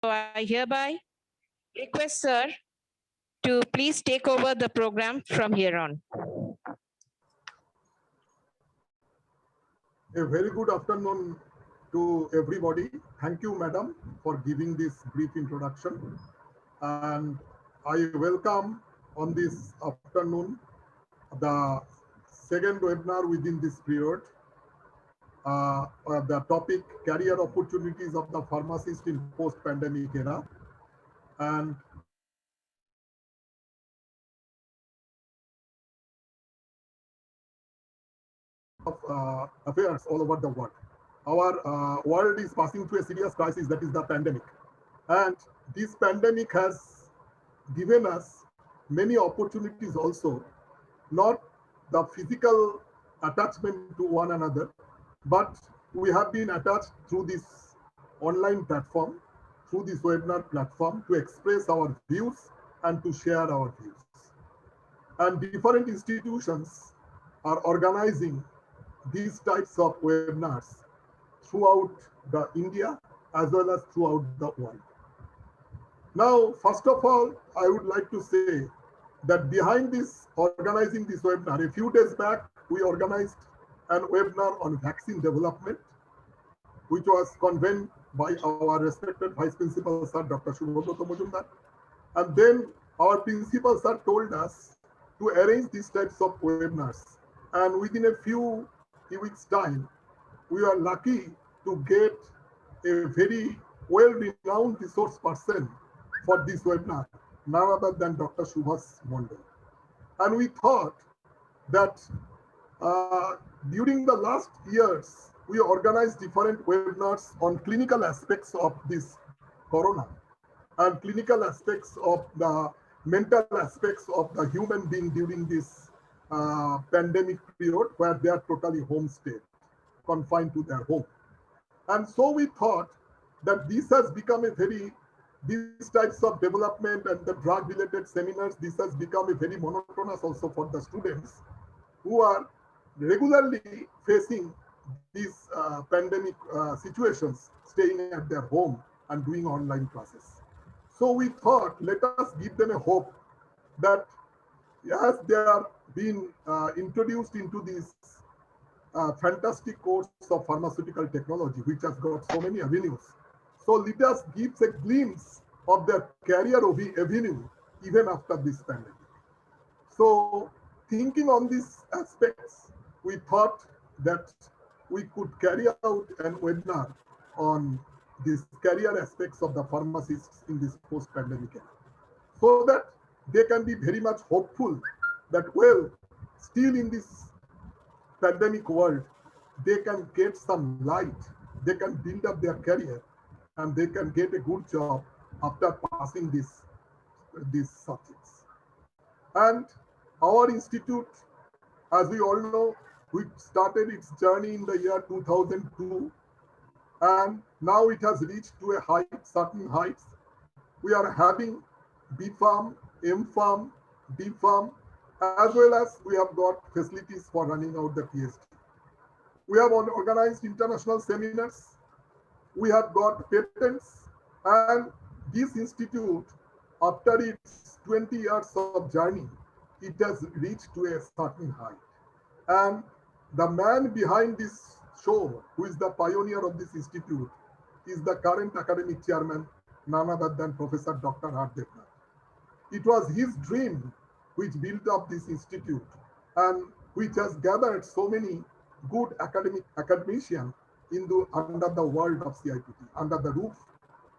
So I hereby request sir to please take over the program from here on. A very good afternoon to everybody. Thank you, madam, for giving this brief introduction. And I welcome on this afternoon the second webinar within this period. The topic, career opportunities of the pharmacist in post-pandemic era. And affairs all over the world. Our world is passing through a serious crisis, that is the pandemic. And this pandemic has given us many opportunities also, not the physical attachment to one another, but we have been attached through this online platform, through this webinar platform to express our views and to share our views. And different institutions are organizing these types of webinars throughout the India as well as throughout the world. Now, first of all, I would like to say that behind this organizing this webinar, a few days back, we organized an webinar on vaccine development, which was convened by our respected Vice Principal Sir, Dr. Shubhobroto Majumdar. And then our Principal Sir told us to arrange these types of webinars. And within a few weeks' time, we are lucky to get a very well-renowned resource person for this webinar, none other than Dr. Subhas Mondal. And we thought that during the last years, we organized different webinars on clinical aspects of this corona and clinical aspects of the mental aspects of the human being during this pandemic period where they are totally homestayed, confined to their home. And so we thought that this has become a very, these types of development and the drug related seminars, this has become a very monotonous also for the students who are regularly facing these pandemic situations, staying at their home and doing online classes. So we thought, let us give them a hope that as they are being introduced into this fantastic course of pharmaceutical technology, which has got so many avenues. So let us give a glimpse of their career avenue even after this pandemic. So thinking on these aspects, we thought that we could carry out an webinar on these career aspects of the pharmacists in this post-pandemic era, so that they can be very much hopeful that, well, still in this pandemic world, they can get some light, they can build up their career, and they can get a good job after passing these subjects. And our institute, as we all know, we started its journey in the year 2002, and now it has reached to a height, certain heights. We are having B Farm, M Farm, D Farm, as well as we have got facilities for running out the PhD. We have organized international seminars. We have got patents, and this institute, after its 20 years of journey, it has reached to a certain height. And the man behind this show, who is the pioneer of this institute, is the current academic chairman, none other than Professor Dr. R. Devnath. It was his dream which built up this institute and which has gathered so many good academicians under the world of CIPT, under the roof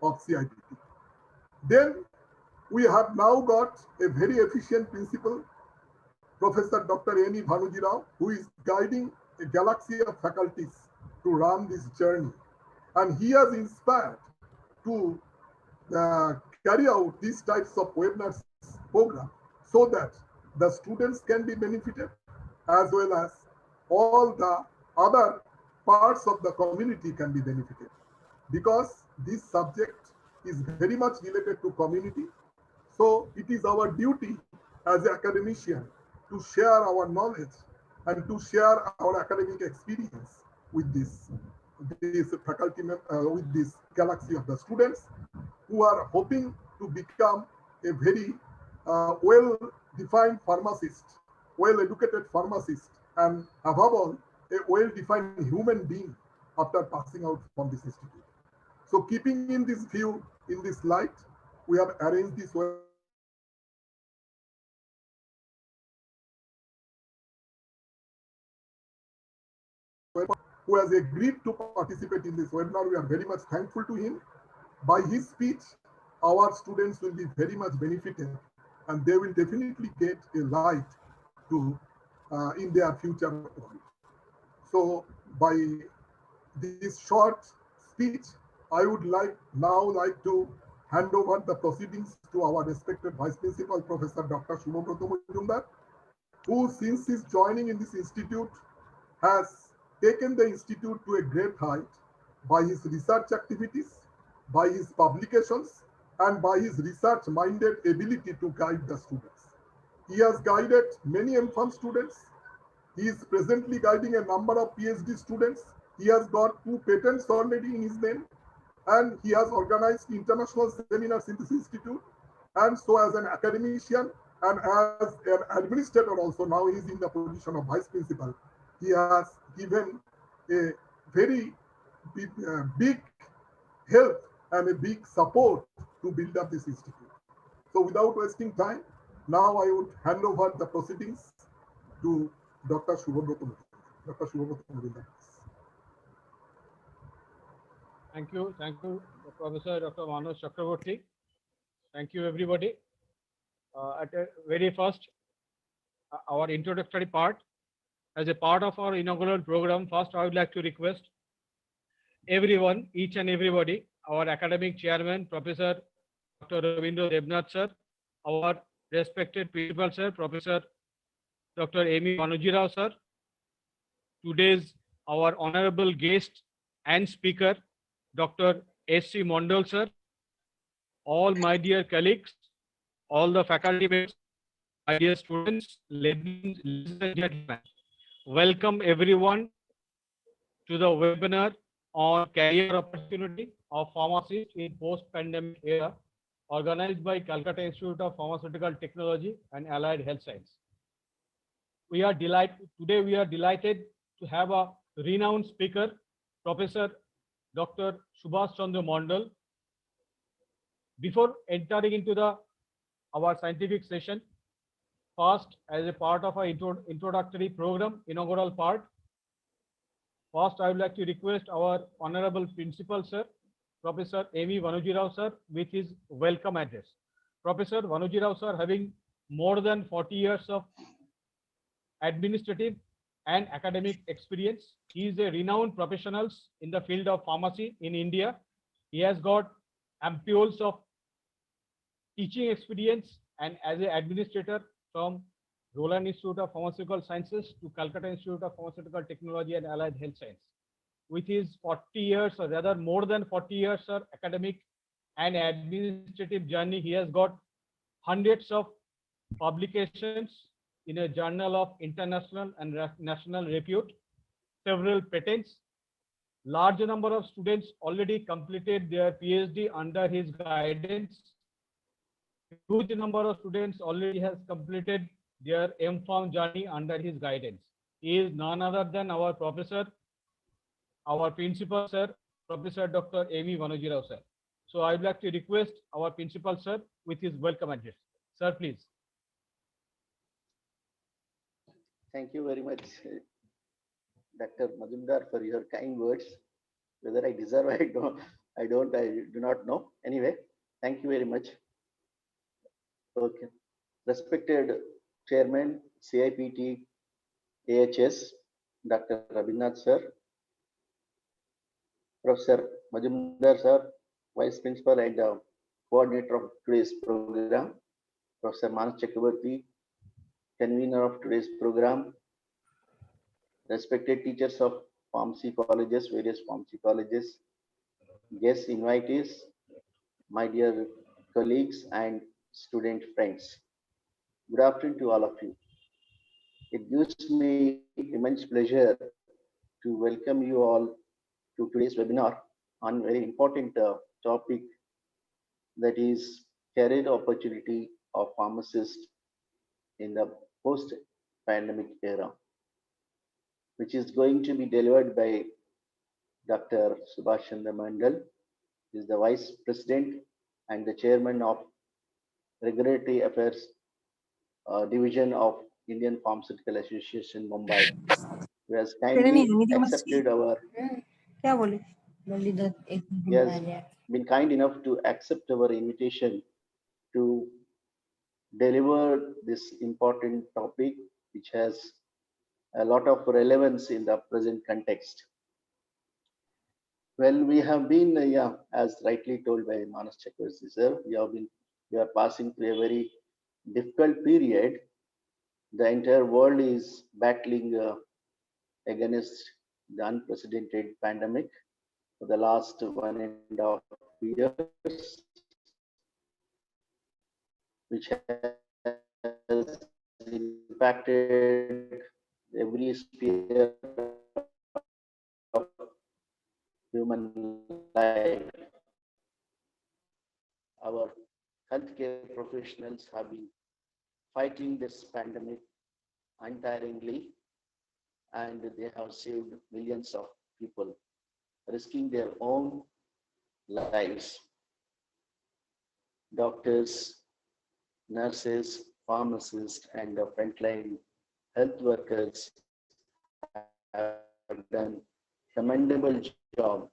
of CIPT. Then we have now got a very efficient principal, Professor Dr. N.E. Bhanuji Rao, who is guiding a galaxy of faculties to run this journey. And he has inspired to carry out these types of webinars program so that the students can be benefited as well as all the other parts of the community can be benefited, because this subject is very much related to community. So it is our duty as an academician to share our knowledge and to share our academic experience with this faculty, with this galaxy of the students. who are hoping to become a very well-defined pharmacist, well-educated pharmacist, and above all, a well-defined human being after passing out from this institute. So keeping in this view, in this light, we have arranged this who has agreed to participate in this webinar. We are very much thankful to him. By his speech, our students will be very much benefited and they will definitely get a light to in their future world. So by this short speech, I would like to hand over the proceedings to our respected Vice Principal, Professor Dr. Shubhobroto Majumdar, who since his joining in this institute has taken the institute to a great height by his research activities, by his publications, and by his research-minded ability to guide the students. He has guided many MPharm students. He is presently guiding a number of PhD students. He has got 2 patents already in his name, and he has organized international seminars in this institute. And so as an academician and as an administrator also, now he is in the position of vice principal, he has given a very big help and a big support to build up this institute. So without wasting time, now I would hand over the proceedings to Dr. Shubhobroto. Dr. Shubhobroto Majumdar. Thank you, Professor Dr. Manoj Chakraborty. Thank you, everybody. At the very first, our introductory part. As a part of our inaugural program, first I would like to request everyone, each and everybody, our academic chairman, Professor Dr. Rabindra Debnath sir, our respected principal sir, Professor Dr. Amy Manojirao sir, today's our honorable guest and speaker, Dr. S.C. Mondal sir, all my dear colleagues, all the faculty members, my dear students, ladies and gentlemen, welcome everyone to the webinar on career opportunity of pharmacists in post-pandemic era, organized by Calcutta Institute of Pharmaceutical Technology and Allied Health Science. Today we are delighted to have a renowned speaker, Professor Dr. Subhash Chandra Mondal. Before entering into our scientific session, first, as a part of our introductory program, inaugural part, first I would like to request our honorable principal sir, Professor Amy Manojirao sir, with his welcome address. Professor Manojirao sir, having more than 40 years of administrative and academic experience, he is a renowned professional in the field of pharmacy in India. He has got ampules of teaching experience and as an administrator from Roland Institute of Pharmaceutical Sciences to Calcutta Institute of Pharmaceutical Technology and Allied Health Science. With his 40 years, or rather more than 40 years of academic and administrative journey, he has got hundreds of publications in a journal of international and national repute, several patents. Large number of students already completed their PhD under his guidance. Huge number of students already has completed their MPharm journey under his guidance. He is none other than our professor, our principal sir, Professor Dr. Amy Manojirao sir. So I would like to request our principal sir with his welcome address. Sir, please. Thank you very much, Dr. Majumdar, for your kind words. Whether I deserve, I do not know. Anyway, thank you very much. Okay. Respected Chairman, CIPT, AHS, Dr. Rabindra sir, Professor Majumdar sir, Vice Principal and Coordinator of today's program, Professor Manoj Chakraborty, Convener of today's program, respected teachers of pharmacy colleges, various pharmacy colleges, guest invitees, my dear colleagues and student friends. Good afternoon to all of you. It gives me immense pleasure to welcome you all to today's webinar on very important topic, that is career opportunity of pharmacists in the post-pandemic era, which is going to be delivered by Dr. Subhash Chandra Mandal, who is the Vice President and the Chairman of Regulatory Affairs Division of Indian Pharmaceutical Association, Mumbai, who has kindly accepted our क्या बोले मुरलीधर एक he has been kind enough to accept our invitation to deliver this important topic, which has a lot of relevance in the present context. Well, we have been, as rightly told by Manas Chakravarti sir, we are passing through a very difficult period. The entire world is battling against the unprecedented pandemic for the last 1.5 years, which has impacted every sphere of human life. Our healthcare professionals have been fighting this pandemic untiringly, and they have saved millions of people, risking their own lives. Doctors, nurses, pharmacists, and the frontline health workers have done commendable job,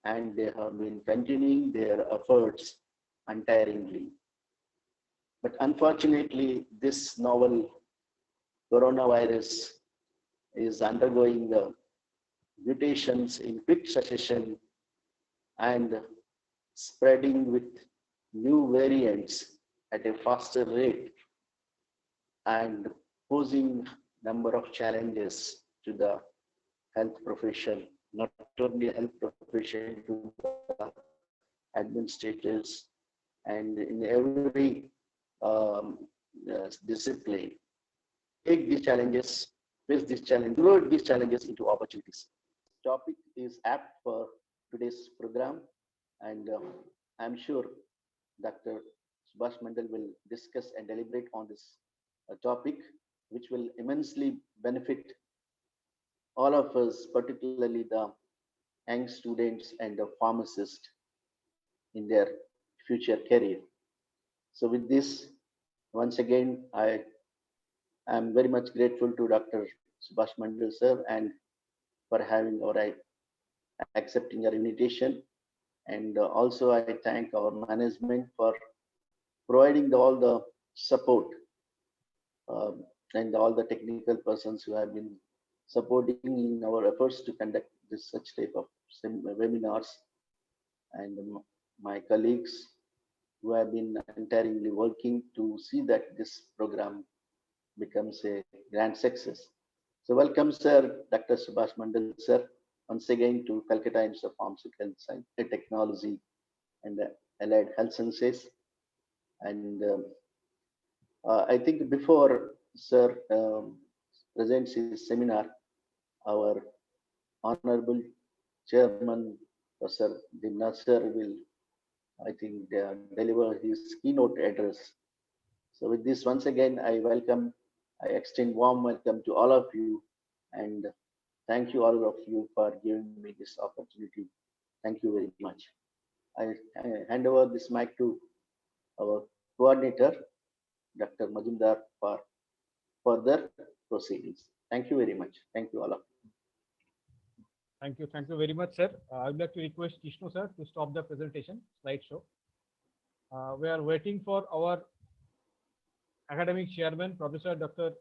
and they have been continuing their efforts untiringly. But unfortunately, this novel coronavirus is undergoing mutations in quick succession and spreading with new variants at a faster rate and posing number of challenges to the health profession, not only health profession, to the administrators, and in every discipline. Take these challenges, face these challenges, convert these challenges into opportunities. Topic is apt for today's program, and I'm sure Dr. Subhash Mandal will discuss and deliberate on this topic, which will immensely benefit all of us, particularly the young students and the pharmacists in their future career. So with this, once again, I am very much grateful to Dr. Subhash Mandal sir and for having or accepting our invitation. And also I thank our management for providing all the support and all the technical persons who have been supporting in our efforts to conduct this such type of webinars, and my colleagues who have been entirely working to see that this program becomes a grand success. So welcome, sir, Dr. Subhash Mandal, sir, once again to Calcutta Institute of Pharmaceutical Science and Technology and Allied Health Sciences. And I think before sir presents his seminar, our Honorable Chairman, Professor Dimnath sir, will, I think, deliver his keynote address. So with this, once again, I extend warm welcome to all of you, and thank you all of you for giving me this opportunity. Thank you very much. I hand over this mic to our coordinator, Dr. Majumdar, for further proceedings. Thank you very much. Thank you all of you. Thank you very much, sir. I would like to request Kishno sir to stop the presentation slideshow. We are waiting for our academic chairman, Professor Dr.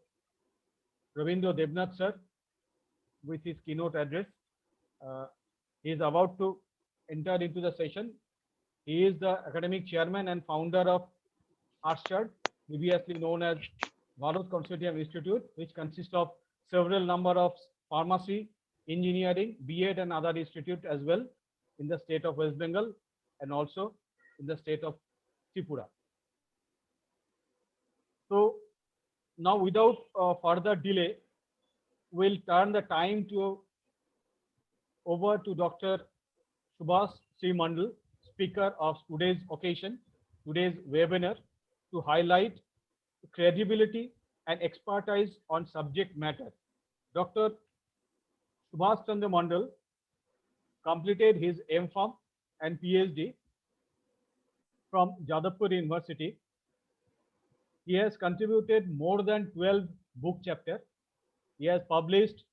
Ravindra Debnath sir, with his keynote address. He is about to enter into the session. He is the academic chairman and founder of ARSCHAD, previously known as Bharat Consortium Institute, which consists of several number of pharmacy, engineering, B.Ed and other institutes as well in the state of West Bengal and also in the state of Tripura. So now, without further delay, we'll turn the time over to Dr. Subhash C. Mandal speaker of today's occasion, today's webinar, to highlight credibility and expertise on subject matter. Dr. Subhash Chandra Mandal completed his M.Pharm and PhD from Jadavpur University. He has contributed more than 12 book chapters. He has published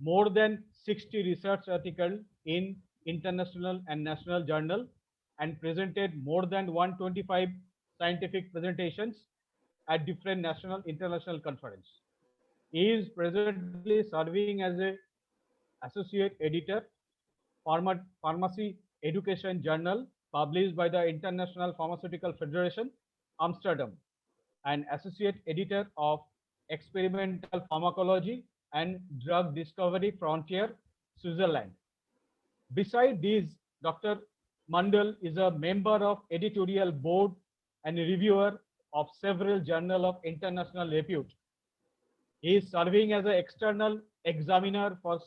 more than 60 research articles in international and national journal and presented more than 125 scientific presentations at different national international conferences. He is presently serving as a associate editor, Pharmacy Education Journal, published by the International Pharmaceutical Federation, Amsterdam, and associate editor of Experimental Pharmacology and Drug Discovery Frontier, Switzerland. Besides these, Dr. Mandal is a member of editorial board and reviewer of several journals of international repute. He is serving as an external examiner for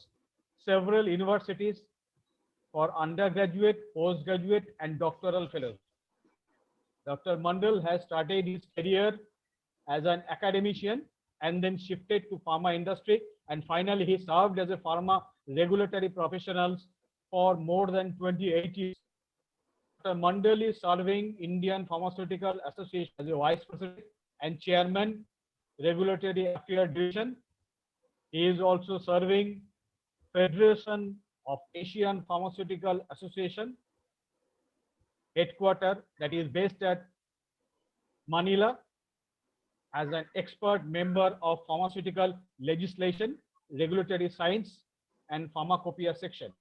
several universities for undergraduate, postgraduate, and doctoral fellows. Dr. Mandal has started his career as an academician and then shifted to pharma industry, and finally he served as a pharma regulatory professional for more than 28 years. Dr. Mandal is serving Indian Pharmaceutical Association as a vice president and chairman, regulatory affairs division. He is also serving Federation of Asian Pharmaceutical Association headquarters that is based at Manila, as an expert member of pharmaceutical legislation, regulatory science, and pharmacopoeia section.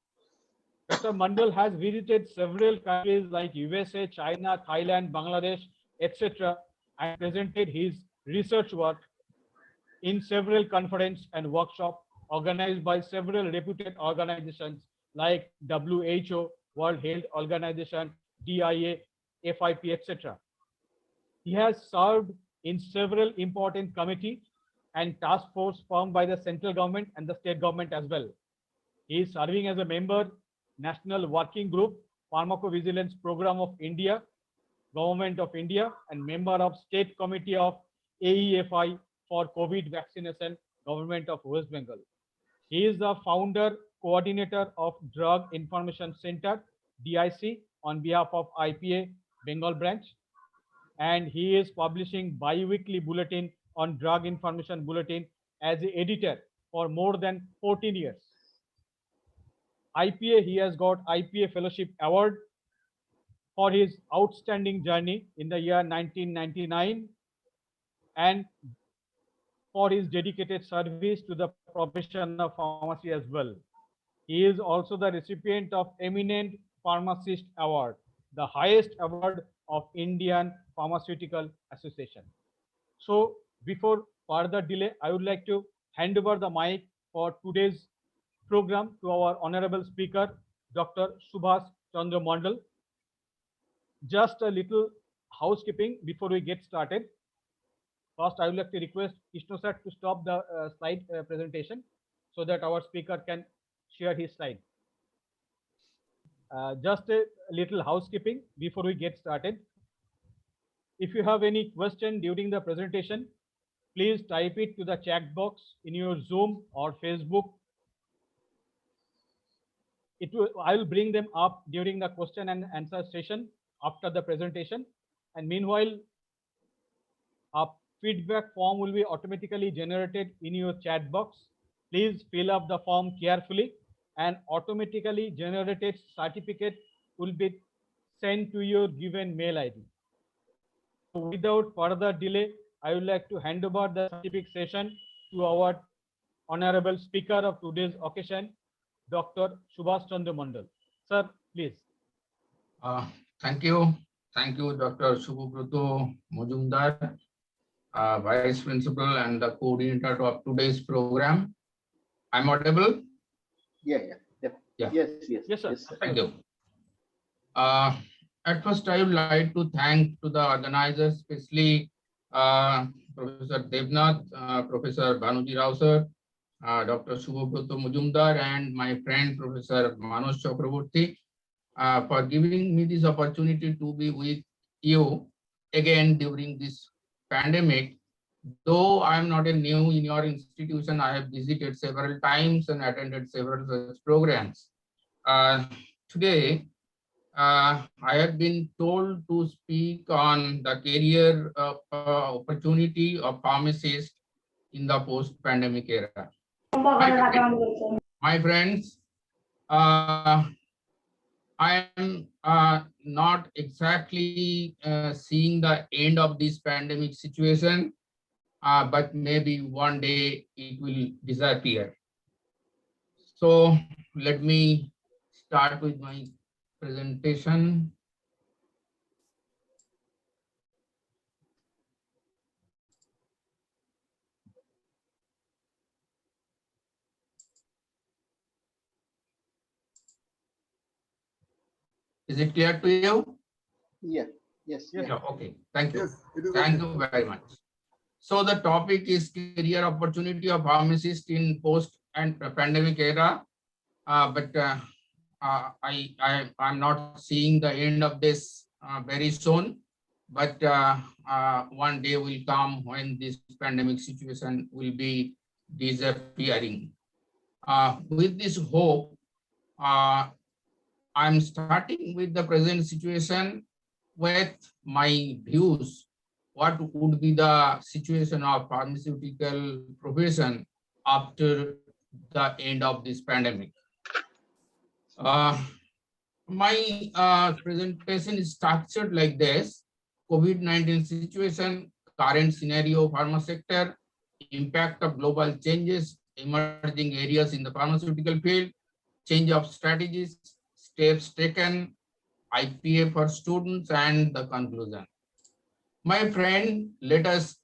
Dr. Mandal has visited several countries like USA, China, Thailand, Bangladesh, etc., and presented his research work in several conferences and workshops organized by several reputed organizations like WHO, World Health Organization, DIA, FIP, etc. He has served in several important committees and task force formed by the central government and the state government as well. He is serving as a member, National Working Group, Pharmacovigilance Program of India, Government of India, and member of State Committee of AEFI for COVID vaccination, Government of West Bengal. He is the founder, coordinator of Drug Information Center, DIC, on behalf of IPA Bengal branch, and he is publishing bi-weekly bulletin on Drug Information Bulletin as an editor for more than 14 years. IPA, he has got IPA Fellowship Award for his outstanding journey in the year 1999 and for his dedicated service to the profession of pharmacy as well. He is also the recipient of Eminent Pharmacist Award, the highest award of Indian Pharmaceutical Association. So before further delay, I would like to hand over the mic for today's program to our honorable speaker, Dr. Subhash Chandra Mandal. Just a little housekeeping before we get started. First, I would like to request Ishnu sir to stop the slide presentation so that our speaker can share his slide. Just a little housekeeping before we get started. If you have any question during the presentation, please type it to the chat box in your Zoom or Facebook. I will bring them up during the question and answer session after the presentation. And meanwhile, a feedback form will be automatically generated in your chat box. Please fill up the form carefully, and automatically generated certificate will be sent to your given mail ID. So without further delay, I would like to hand over the scientific session to our honorable speaker of today's occasion, Dr. Subhash Chandra Mandal. Sir, please. Thank you. Thank you, Dr. Subhubruto Majumdar, Vice Principal and the coordinator of today's program. I'm audible? Yeah. Yes, sir. Thank you. At first, I would like to thank to the organizers, especially Professor Devnath, Professor Bhanuji Rao sir, Dr. Subhubruto Majumdar, and my friend Professor Manoj Chakraborty for giving me this opportunity to be with you again during this pandemic. Though I'm not a new in your institution, I have visited several times and attended several such programs. Today, I have been told to speak on the career opportunity of pharmacists in the post-pandemic era. My friends, I am not exactly seeing the end of this pandemic situation, but maybe one day it will disappear. So let me start with my presentation. Is it clear to you? Yeah, yes, Yes. yeah. Yeah, okay, thank you. Yes, it is Thank okay. you very much. So the topic is career opportunity of pharmacist in post and pandemic era. I'm not seeing the end of this very soon. But one day will come when this pandemic situation will be disappearing. With this hope, I'm starting with the present situation with my views. What would be the situation of pharmaceutical profession after the end of this pandemic? My presentation is structured like this: COVID-19 situation, current scenario, pharma sector, impact of global changes, emerging areas in the pharmaceutical field, change of strategies, steps taken, IPA for students, and the conclusion. My friend, let us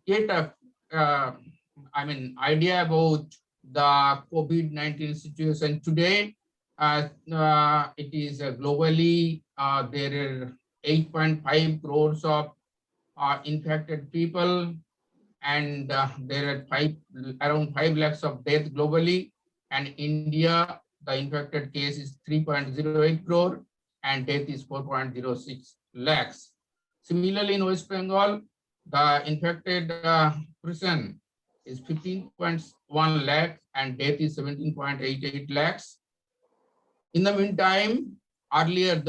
get a idea about the COVID-19 situation today. It is globally, there are 8.5 crores of infected people, and there are around 5 lakhs of deaths globally. And India, the infected case is 3.08 crore and death is 4.06 lakhs. Similarly, in West Bengal, the infected person is 15.1 lakh and death is 17.88 lakhs. In the meantime, earlier,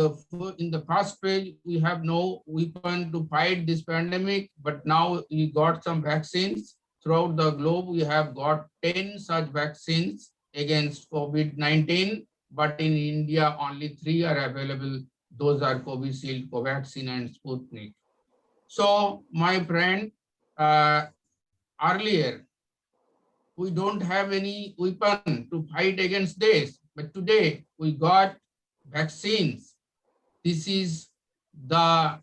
in the first phase, we have no weapon to fight this pandemic, but now we got some vaccines. Throughout the globe, we have got 10 such vaccines against COVID-19, but in India, only 3 are available. Those are Covishield, Covaxin, and Sputnik. So, my friend, earlier, we don't have any weapon to fight against this, but today we got vaccines. This is the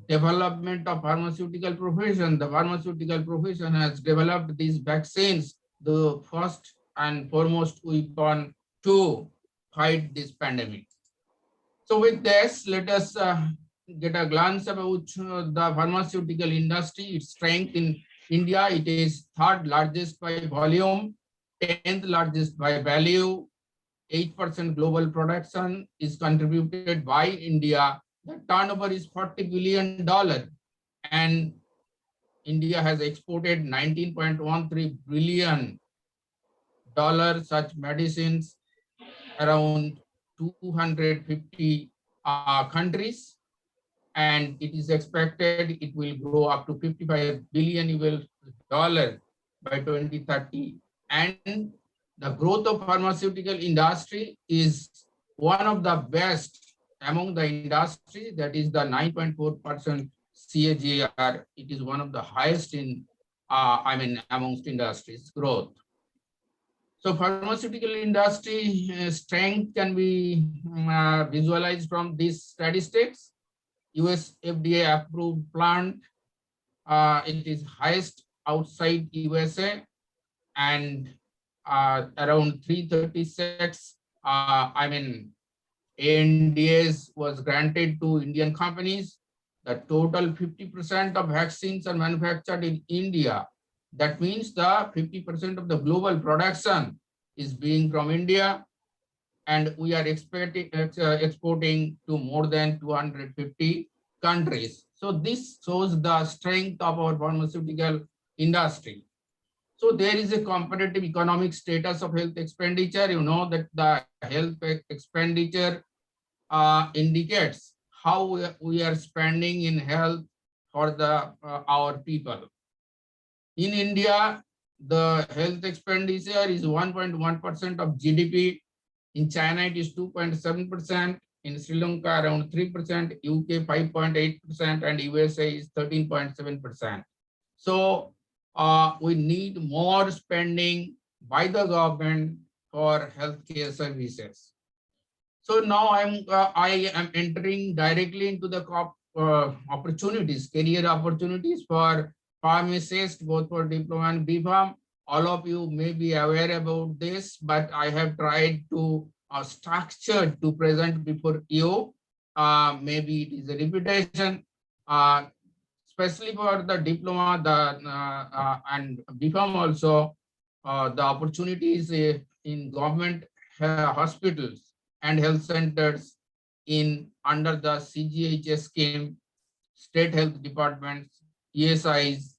development of pharmaceutical profession. The pharmaceutical profession has developed these vaccines, the first and foremost weapon to fight this pandemic. So with this, let us get a glance about the pharmaceutical industry, its strength in India. It is third largest by volume, 10th largest by value. 8% global production is contributed by India. The turnover is $40 billion, and India has exported $19.13 billion such medicines around 250 countries, and it is expected it will grow up to $55 billion by 2030. And the growth of pharmaceutical industry is one of the best among the industry, that is the 9.4% CAGR. It is one of the highest in, amongst industries growth. So pharmaceutical industry strength can be visualized from these statistics. US FDA approved plant, it is highest outside USA, and around 336 ANDAs was granted to Indian companies. The total 50% of vaccines are manufactured in India. That means the 50% of the global production is being from India. and we are exporting to more than 250 countries. So this shows the strength of our pharmaceutical industry. So there is a competitive economic status of health expenditure. You know that the health expenditure indicates how we are spending in health for the our people. In India, the health expenditure is 1.1% of GDP. In China, it is 2.7%. In Sri Lanka, around 3%. UK, 5.8%, and USA is 13.7%. So we need more spending by the government for healthcare services. So now I am entering directly into the opportunities, career opportunities for pharmacists, both for diploma and BPharm. All of you may be aware about this, but I have tried to structure to present before you. Maybe it is a repetition, especially for the diploma, and BPharm also. The opportunities in government hospitals and health centers under the CGHS scheme, state health departments, ESIs,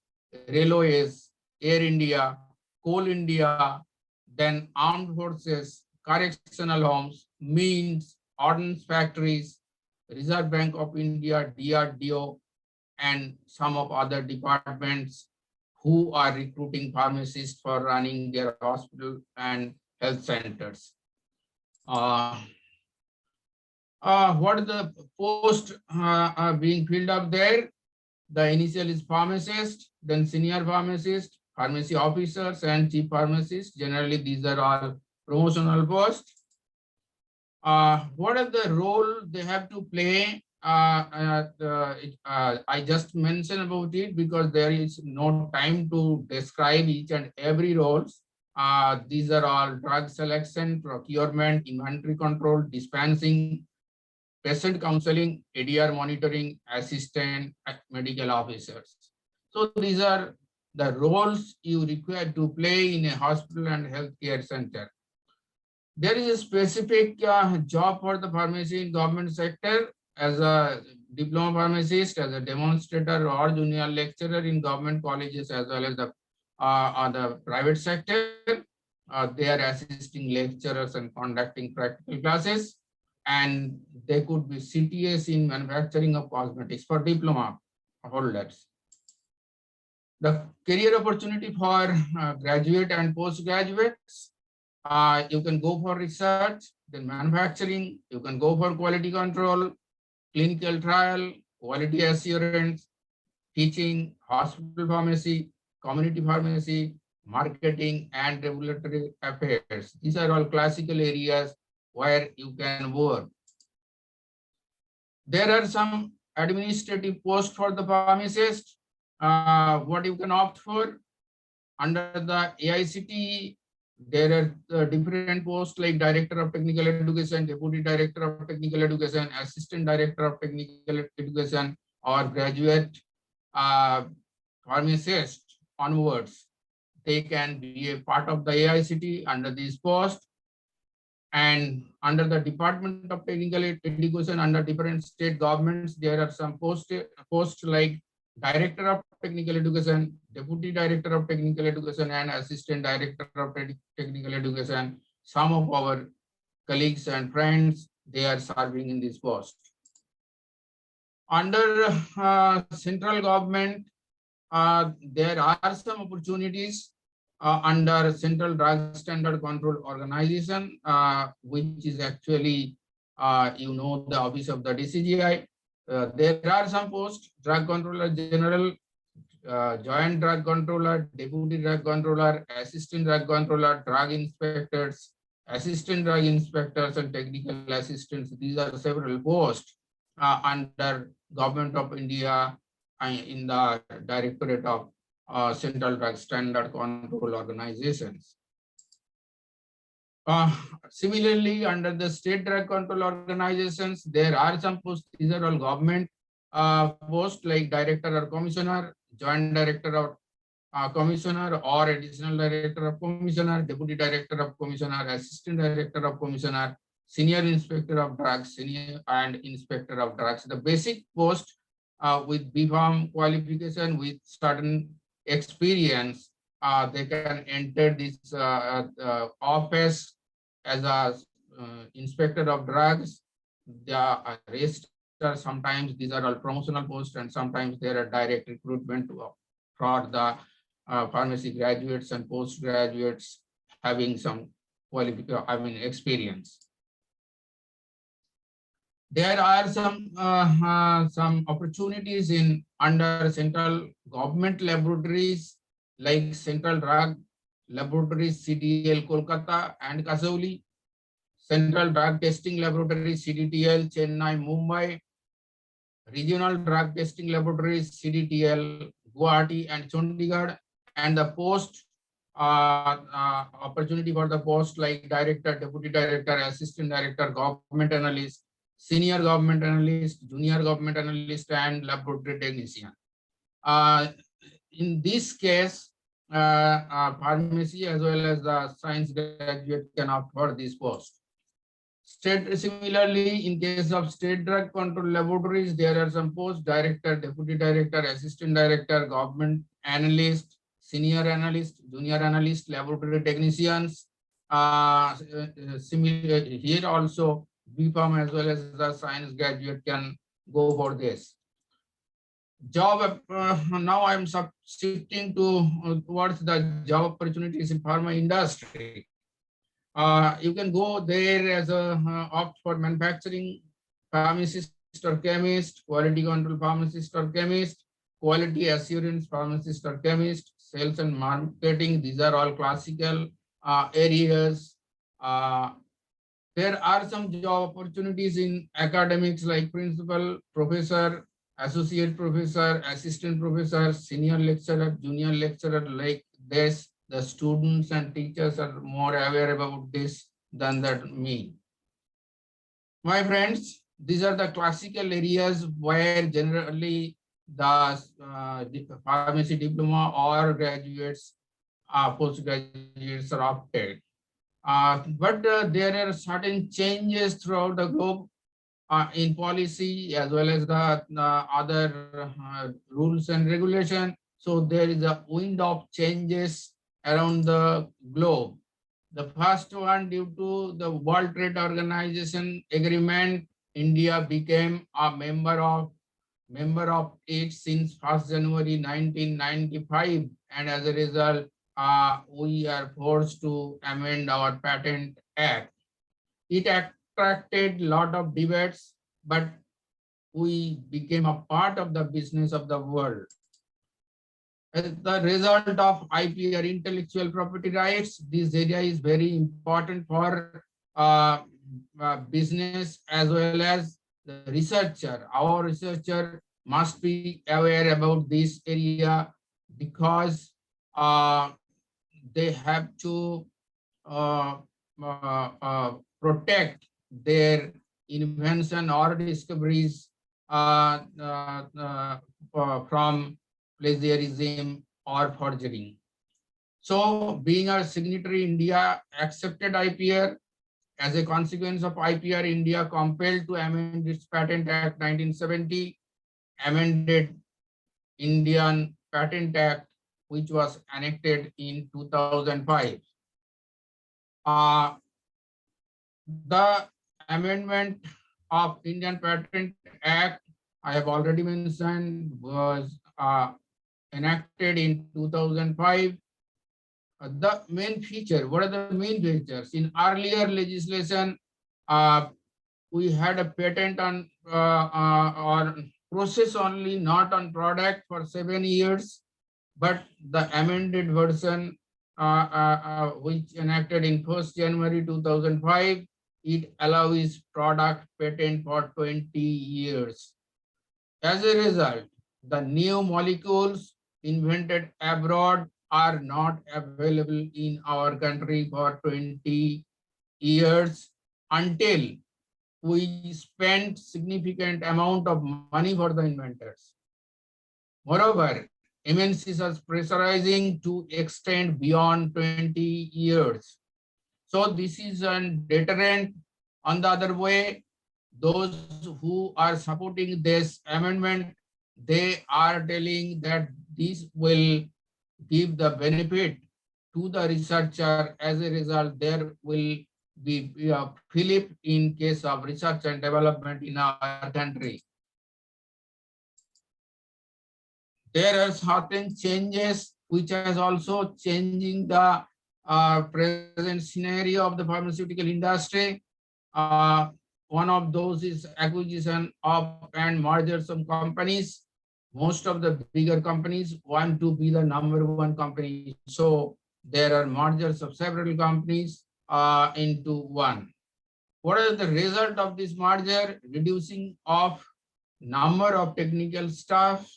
railways, Air India, Coal India, then armed forces, correctional homes, mines, ordnance factories, Reserve Bank of India, DRDO, and some of other departments who are recruiting pharmacists for running their hospital and health centers. What is the post being filled up there? The initial is pharmacist, then senior pharmacist, pharmacy officers, and chief pharmacist. Generally, these are all promotional posts. What is the role they have to play? I just mentioned about it because there is no time to describe each and every roles. These are all drug selection, procurement, inventory control, dispensing, patient counseling, ADR monitoring, assistant, medical officers. So these are the roles you require to play in a hospital and healthcare center. There is a specific job for the pharmacy in government sector as a diploma pharmacist, as a demonstrator or junior lecturer in government colleges as well as the private sector. They are assisting lecturers and conducting practical classes, and they could be CTS in manufacturing of cosmetics for diploma holders. The career opportunity for graduate and postgraduates. You can go for research, then manufacturing, you can go for quality control, clinical trial, quality assurance, teaching, hospital pharmacy, community pharmacy, marketing, and regulatory affairs. These are all classical areas where you can work. There are some administrative posts for the pharmacist. What you can opt for under the AICTE. There are different posts like Director of Technical Education, Deputy Director of Technical Education, Assistant Director of Technical Education, or graduate pharmacist onwards. They can be a part of the AICTE under this post. And under the Department of Technical Education, under different state governments, there are some posts like Director of Technical Education, Deputy Director of Technical Education, and Assistant Director of Technical Education. Some of our colleagues and friends, they are serving in this post. Under central government, there are some opportunities under Central Drug Standard Control Organization, which is actually, the office of the DCGI. There are some posts: Drug Controller General, Joint Drug Controller, Deputy Drug Controller, Assistant Drug Controller, Drug Inspectors, Assistant Drug Inspectors, and Technical Assistants. These are several posts under Government of India in the Directorate of Central Drug Standard Control Organizations. Similarly, under the state drug control organizations, there are some posts. These are all government posts like Director or Commissioner, Joint Director of Commissioner, or Additional Director of Commissioner, Deputy Director of Commissioner, Assistant Director of Commissioner, Senior Inspector of Drugs, Senior and Inspector of Drugs. The basic post with BPharm qualification with certain experience, they can enter this office as a Inspector of Drugs. The rest are sometimes these are all promotional posts, and sometimes there are direct recruitment for the pharmacy graduates and postgraduates having some qualification, experience. There are some opportunities in under central government laboratories like Central Drug Laboratories CDL Kolkata and Kasauli, Central Drug Testing Laboratories CDTL Chennai Mumbai, Regional Drug Testing Laboratories CDTL Guwahati and Chandigarh, and the post opportunity for the post like director, deputy director, assistant director, government analyst, senior government analyst, junior government analyst, and laboratory technician. In this case, pharmacy as well as the science graduate can opt for this post. Similarly, in case of state drug control laboratories, there are some posts: director, deputy director, assistant director, government analyst, senior analyst, junior analyst, laboratory technicians. Similar here also, BPharm as well as the science graduate can go for this. Job, now I'm shifting towards the job opportunities in pharma industry. You can go there as a opt for manufacturing pharmacist or chemist, quality control pharmacist or chemist, quality assurance pharmacist or chemist, sales and marketing. These are all classical areas. There are some job opportunities in academics like principal, professor, associate professor, assistant professor, senior lecturer, junior lecturer, like this. The students and teachers are more aware about this than me. My friends, these are the classical areas where generally the pharmacy diploma or graduates, postgraduates are opted. But there are certain changes throughout the globe in policy as well as the other rules and regulation. So there is a wind of changes around the globe. The first one, due to the World Trade Organization agreement, India became a member of it since 1st January 1995, and as a result, we are forced to amend our Patent Act. It attracted a lot of debates, but we became a part of the business of the world. As the result of IPR, intellectual property rights, this area is very important for business as well as the researcher. Our researcher must be aware about this area because they have to protect their invention or discoveries from plagiarism or forgery. So being a signatory, India accepted IPR. As a consequence of IPR, India compelled to amend its Patent Act 1970, amended Indian Patent Act, which was enacted in 2005. The amendment of Indian Patent Act, I have already mentioned, was enacted in 2005. The main feature, what are the main features? In earlier legislation, we had a patent on or process only, not on product for 7 years, but the amended version which enacted in 1st January 2005, it allows product patent for 20 years. As a result, the new molecules invented abroad are not available in our country for 20 years until we spend significant amount of money for the inventors. Moreover, MNCs are pressurizing to extend beyond 20 years. So this is a deterrent On the other way, those who are supporting this amendment, they are telling that this will give the benefit to the researcher. As a result, there will be a fillip in case of research and development in our country. There are certain changes which has also changing the present scenario of the pharmaceutical industry. One of those is acquisition of and mergers of companies. Most of the bigger companies want to be the #1 company. So there are mergers of several companies into one. What is the result of this merger? Reducing of number of technical staff,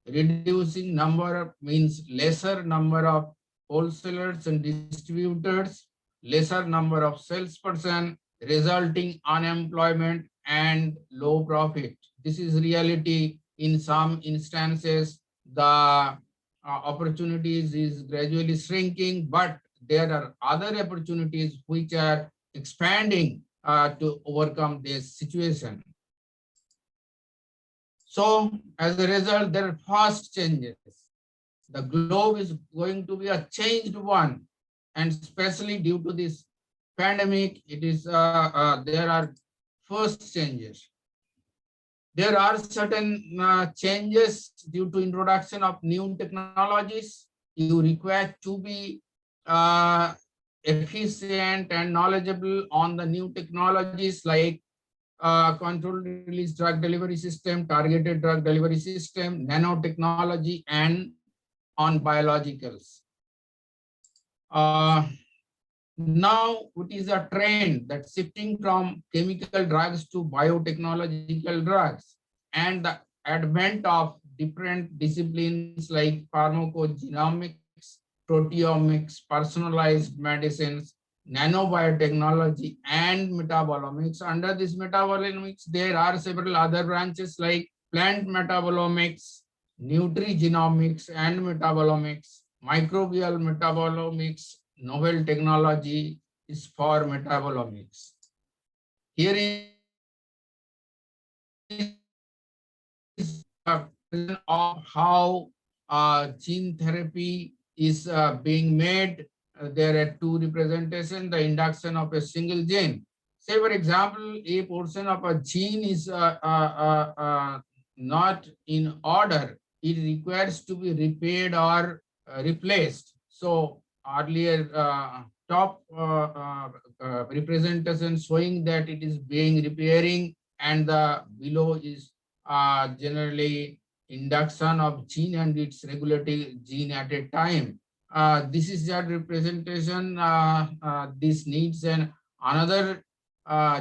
reducing number means lesser number of wholesalers and distributors, lesser number of salesperson, resulting unemployment and low profit. This is reality. In some instances, the opportunities is gradually shrinking, but there are other opportunities which are expanding to overcome this situation. So as a result, there are fast changes. The globe is going to be a changed one, and especially due to this pandemic, it is there are first changes. There are certain changes due to introduction of new technologies. You require to be efficient and knowledgeable on the new technologies like controlled release drug delivery system, targeted drug delivery system, nanotechnology, and on biologicals. Now it is a trend that shifting from chemical drugs to biotechnological drugs, and the advent of different disciplines like pharmacogenomics, proteomics, personalized medicines, nanobiotechnology, and metabolomics. Under this metabolomics, there are several other branches like plant metabolomics, nutrigenomics and metabolomics, microbial metabolomics. Novel technology is for metabolomics. Here is a present of how gene therapy is being made. There are two representations, the induction of a single gene. Say for example, a portion of a gene is not in order. It requires to be repaired or replaced. So earlier top representation showing that it is being repairing, and the below is generally induction of gene and its regulating gene at a time. This is that representation. This needs another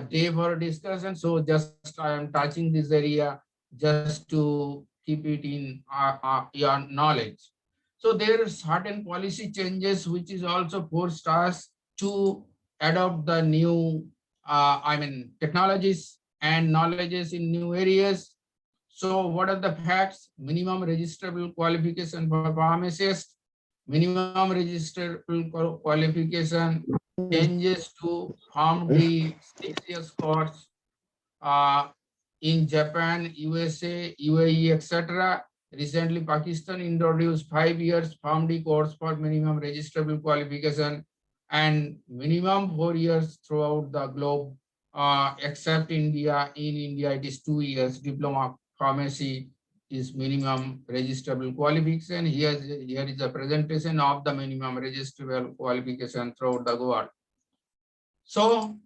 day for discussion. So just I am touching this area just to keep it in your knowledge. So there are certain policy changes which is also forced us to adopt the new technologies and knowledges in new areas. So what are the facts? Minimum registrable qualification for pharmacists, minimum registrable qualification, changes to PharmD 6 years course in Japan, USA, UAE, etc. Recently, Pakistan introduced 5 years PharmD course for minimum registrable qualification, and minimum 4 years throughout the globe, except India. In India, it is 2 years. Diploma pharmacy is minimum registrable qualification. Here is a presentation of the minimum registrable qualification throughout the world. So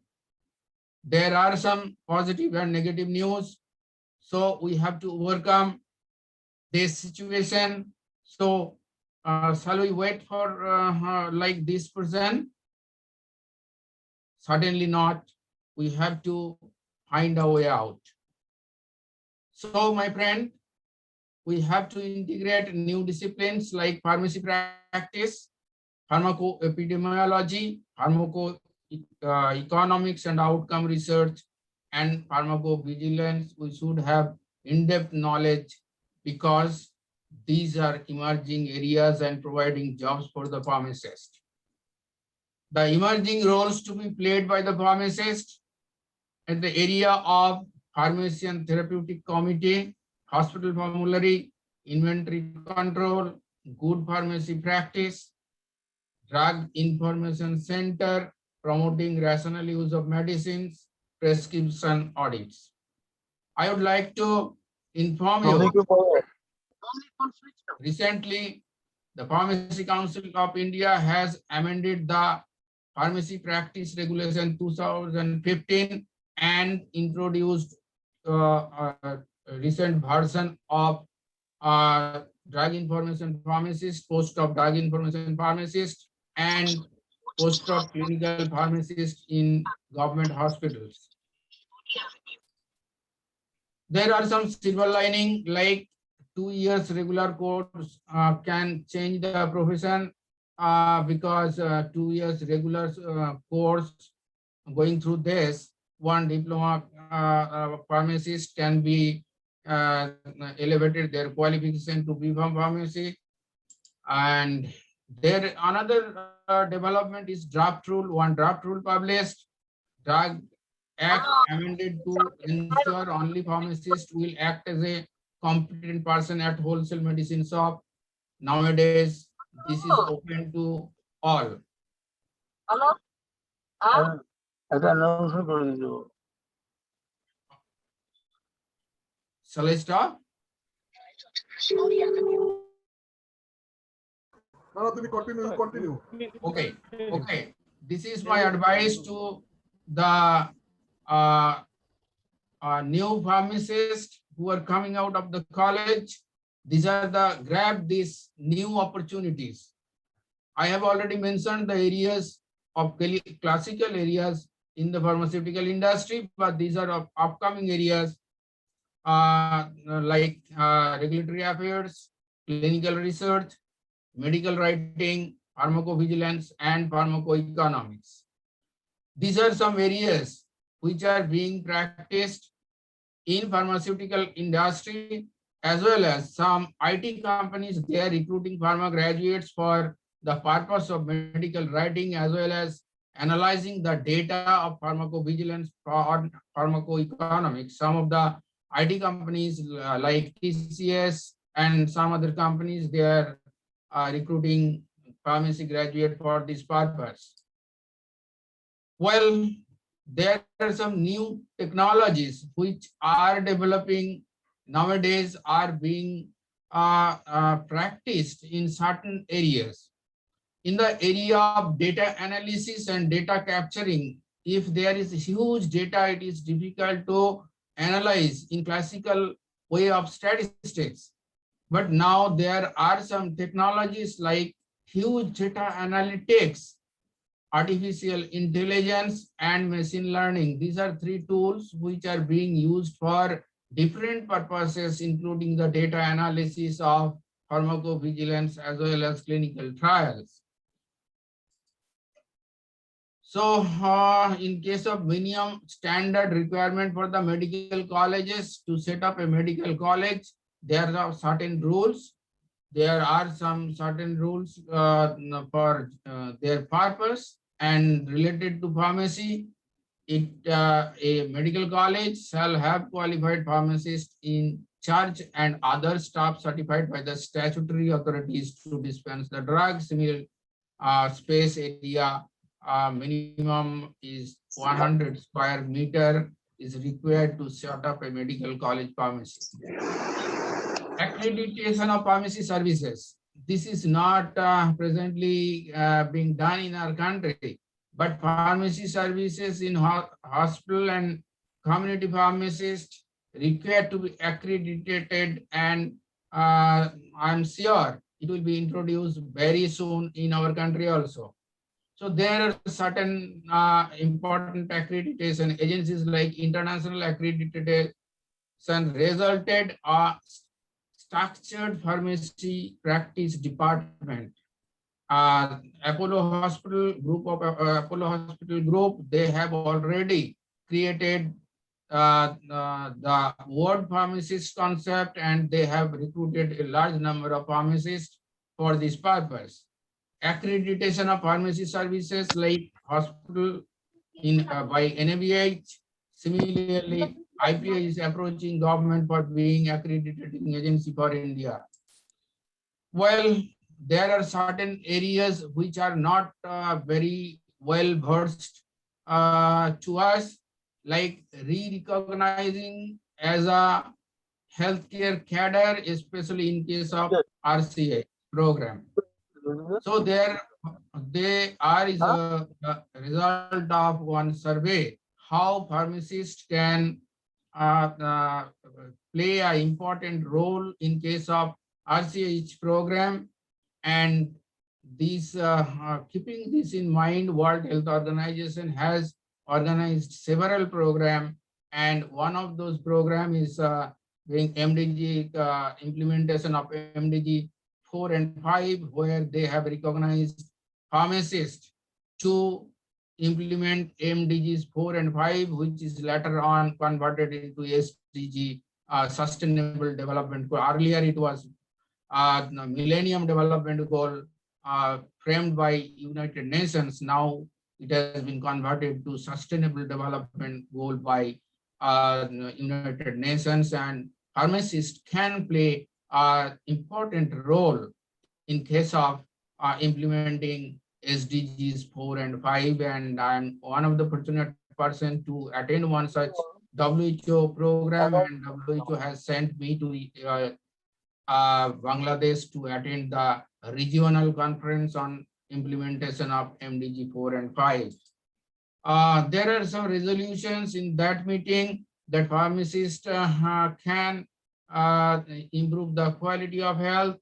there are some positive and negative news. So we have to overcome this situation. So shall we wait for like this person? Certainly not. We have to find a way out. So my friend, we have to integrate new disciplines like pharmacy practice, pharmacoepidemiology, pharmacoeconomics and outcome research, and pharmacovigilance. We should have in-depth knowledge because these are emerging areas and providing jobs for the pharmacist. The emerging roles to be played by the pharmacist, at the area of pharmacy and therapeutic committee, hospital formulary, inventory control, good pharmacy practice, drug information center, promoting rational use of medicines, prescription audits. I would like to inform you, recently, the Pharmacy Council of India has amended the Pharmacy Practice Regulation 2015 and introduced a recent version of drug information pharmacist, post of drug information pharmacist, and post of clinical pharmacist in government hospitals. There are some silver lining, like 2 years regular course can change the profession because 2 years regular course going through this, one diploma pharmacist can be elevated their qualification to B.Pharm pharmacy. And there another development is draft rule, one draft rule published, Drug Act amended to ensure only pharmacist will act as a competent person at wholesale medicine shop. Nowadays, this is open to all. Shall I stop? No, no, you continue. Okay, okay. This is my advice to the new pharmacists who are coming out of the college. These are the grab these new opportunities. I have already mentioned the areas of classical areas in the pharmaceutical industry, but these are upcoming areas like regulatory affairs, clinical research, medical writing, pharmacovigilance, and pharmacoeconomics. These are some areas which are being practiced in pharmaceutical industry, as well as some IT companies. They are recruiting pharma graduates for the purpose of medical writing, as well as analyzing the data of pharmacovigilance or pharmacoeconomics. Some of the IT companies like TCS and some other companies, they are recruiting pharmacy graduate for this purpose. Well, there are some new technologies which are developing nowadays, are being practiced in certain areas. In the area of data analysis and data capturing, if there is huge data, it is difficult to analyze in classical way of statistics. But now there are some technologies like huge data analytics, artificial intelligence, and machine learning. These are three tools which are being used for different purposes, including the data analysis of pharmacovigilance as well as clinical trials. So in case of minimum standard requirement for the medical colleges to set up a medical college, there are certain rules. There are some certain rules for their purpose and related to pharmacy. A medical college shall have qualified pharmacists in charge and other staff certified by the statutory authorities to dispense the drugs. Similar space area minimum is 100 square meter is required to set up a medical college pharmacy. Accreditation of pharmacy services. This is not presently being done in our country, but pharmacy services in hospital and community pharmacists required to be accredited, and I'm sure it will be introduced very soon in our country also. So there are certain important accreditation agencies like International Accreditation resulted structured pharmacy practice department. Apollo Hospital Group, they have already created the word pharmacist concept, and they have recruited a large number of pharmacists for this purpose. Accreditation of pharmacy services like hospital in by NABH, Similarly, IPA is approaching government for being accrediting agency for India. Well, there are certain areas which are not very well versed to us, like re-recognizing as a healthcare cadre, especially in case of RCA program. So there is a result of one survey, how pharmacists can play an important role in case of RCH program. And these keeping this in mind, World Health Organization has organized several programs, and one of those programs is doing MDG implementation of MDG 4 and 5, where they have recognized pharmacists to implement MDGs 4 and 5, which is later on converted into SDG, Sustainable Development Goal. Earlier it was Millennium Development Goal framed by United Nations. Now it has been converted to Sustainable Development Goal by United Nations, and pharmacists can play an important role in case of implementing SDGs 4 and 5. And I'm one of the fortunate person to attend one such WHO program, and WHO has sent me to Bangladesh to attend the regional conference on implementation of MDG 4 and 5. There are some resolutions in that meeting that pharmacists can improve the quality of health,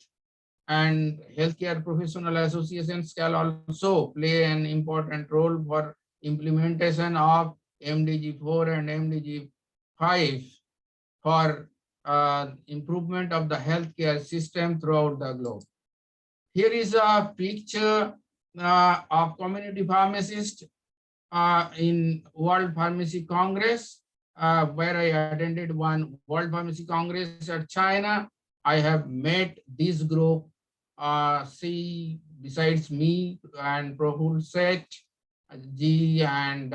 and healthcare professional associations can also play an important role for implementation of MDG 4 and MDG 5 for improvement of the healthcare system throughout the globe. Here is a picture of community pharmacists in World Pharmacy Congress, where I attended one World Pharmacy Congress at China. I have met this group. See, besides me and Prabhu Seth Ji and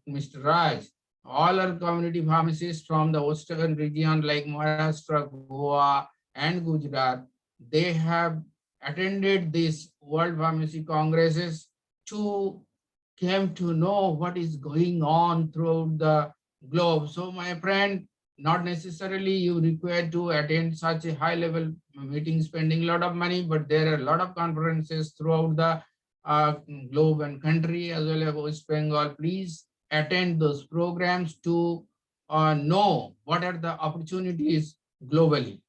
Mr. Raj, all are community pharmacists from the western region like Maharashtra, Goa, and Gujarat. They have attended these World Pharmacy Congresses to came to know what is going on throughout the globe. So my friend, not necessarily you require to attend such a high level meeting spending a lot of money, but there are a lot of conferences throughout the globe and country as well as West Bengal. Please attend those programs to know what are the opportunities globally.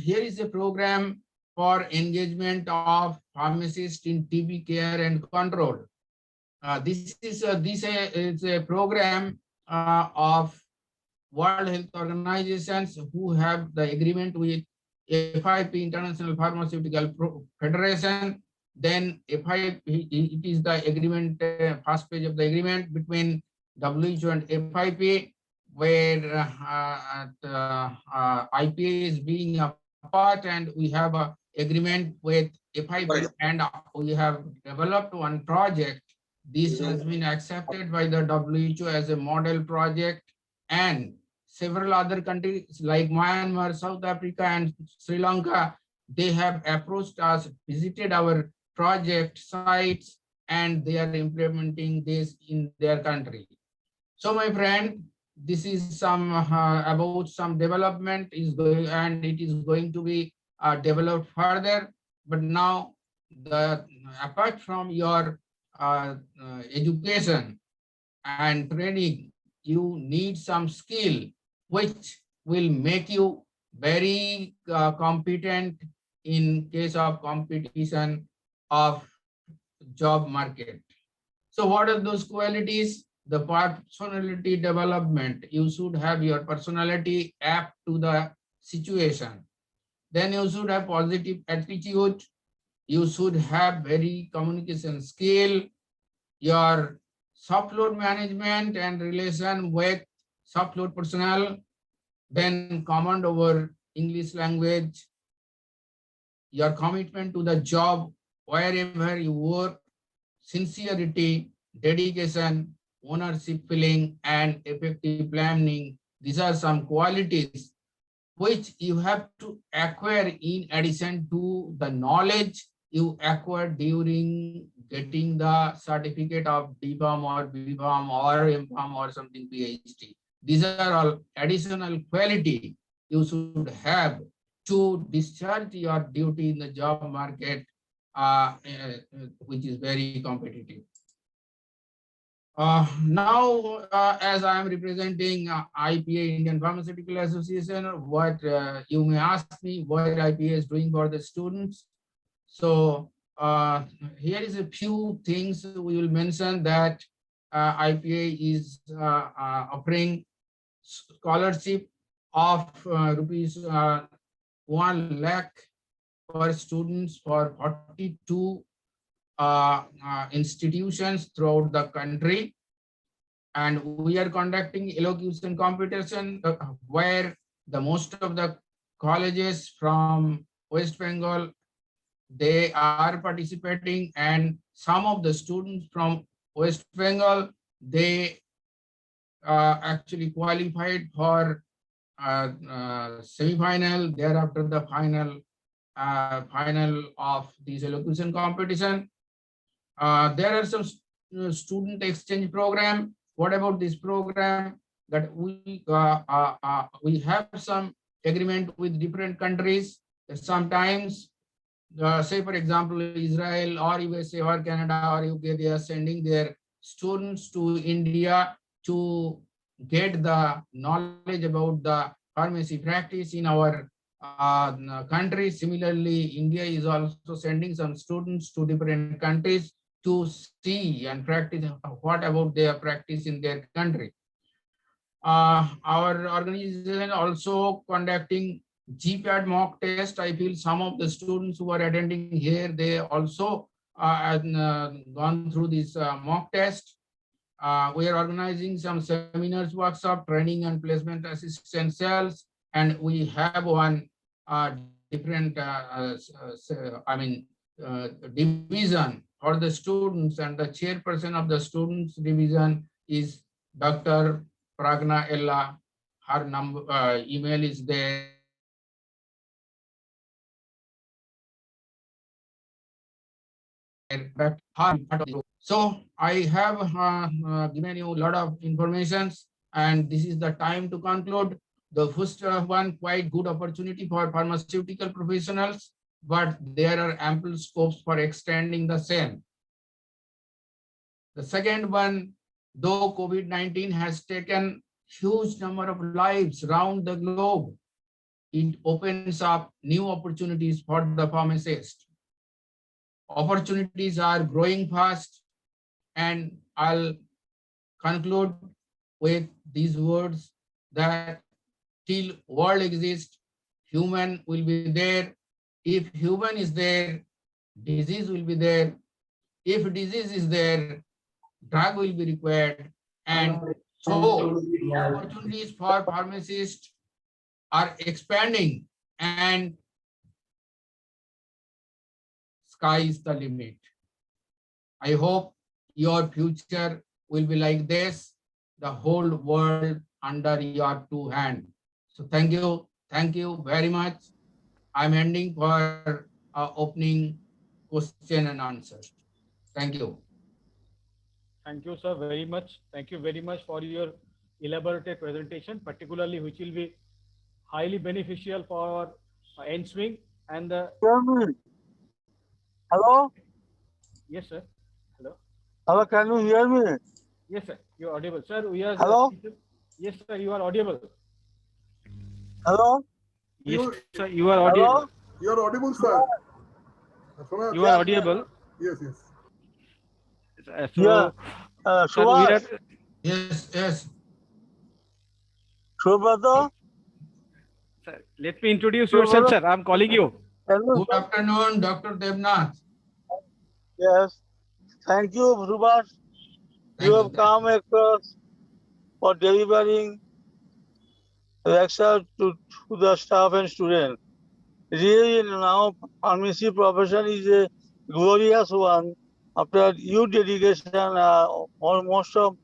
Here is a program for engagement of pharmacists in TB care and control. This is a program of World Health Organizations who have the agreement with FIP, International Pharmaceutical Federation. Then FIP, it is the agreement, first page of the agreement between WHO and FIP, where IPA is being a part, and we have a agreement with FIP, and we have developed one project. This has been accepted by the WHO as a model project, and several other countries like Myanmar, South Africa, and Sri Lanka, they have approached us, visited our project sites, and they are implementing this in their country. So my friend, this is some about some development is going, and it is going to be developed further. But now, apart from your education and training, you need some skill which will make you very competent in case of competition of job market. So what are those qualities? The personality development. You should have your personality apt to the situation. Then you should have positive attitude. You should have very communication skill. Your shop floor management and relation with shop floor personnel. Then command over English language. Your commitment to the job wherever you work. Sincerity, dedication, ownership feeling, and effective planning. These are some qualities which you have to acquire in addition to the knowledge you acquired during getting the certificate of DPharm or BPharm or MPharm or something PhD. These are all additional quality you should have to discharge your duty in the job market, which is very competitive. Now, as I am representing IPA, Indian Pharmaceutical Association, what you may ask me, what IPA is doing for the students. So here is a few things we will mention that IPA is offering scholarship of rupees 1 lakh per students for 42 institutions throughout the country, and we are conducting elocution competition where the most of the colleges from West Bengal, they are participating, and some of the students from West Bengal, they actually qualified for semi-final, thereafter the final of this elocution competition. There are some student exchange program. What about this program? That we have some agreement with different countries. Sometimes, say for example, Israel or USA or Canada or UK, they are sending their students to India to get the knowledge about the pharmacy practice in our country. Similarly, India is also sending some students to different countries to see and practice what about their practice in their country. Our organization also conducting GPAT mock test. I feel some of the students who are attending here, they also gone through this mock test. We are organizing some seminars, workshop, training and placement assistance cells, and we have one different, division for the students, and the chairperson of the students division is Dr. Pragna Ella. Her number, email is there. So I have given you a lot of information, and this is the time to conclude. The first one, quite good opportunity for pharmaceutical professionals, but there are ample scopes for extending the same. The second one, though COVID-19 has taken huge number of lives around the globe, it opens up new opportunities for the pharmacist. Opportunities are growing fast, and I'll conclude with these words that till world exists, human will be there. If human is there, disease will be there. If disease is there, drug will be required. And so opportunities for pharmacists are expanding, and sky is the limit. I hope your future will be like this, the whole world under your two hands. So thank you very much. I'm ending for opening question and answer. Thank you. Thank you, sir, very much. Thank you very much for your elaborate presentation, particularly which will be highly beneficial for NSwing and the. Hello? Yes, sir. Hello. Hello, can you hear me? Yes, sir. You are audible, sir. We are. Hello? Yes, sir. You are audible. Hello? Yes, sir. You are audible. Hello? You are audible, sir. You are audible. Yes, yes. So, Yeah. sir, we are. Yes. Shubhata? Sir, let me introduce yourself, sir. I'm calling you. Hello? Good afternoon, Dr. Devnath. Yes. Thank you, Subhash. You have come across for delivering lecture to the staff and students. Really now pharmacy profession is a glorious one after your dedication. Most of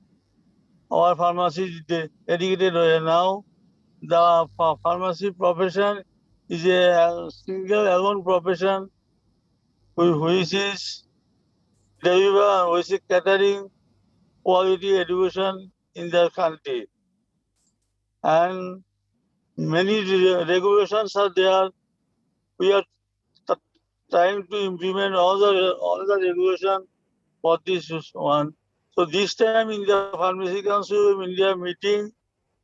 our pharmacy dedicated now. The pharmacy profession is a single alone profession which is deliver which is catering quality education in the country. And many regulations are there. We are trying to implement all the regulation for this one. So this time in the Pharmacy Council of India meeting,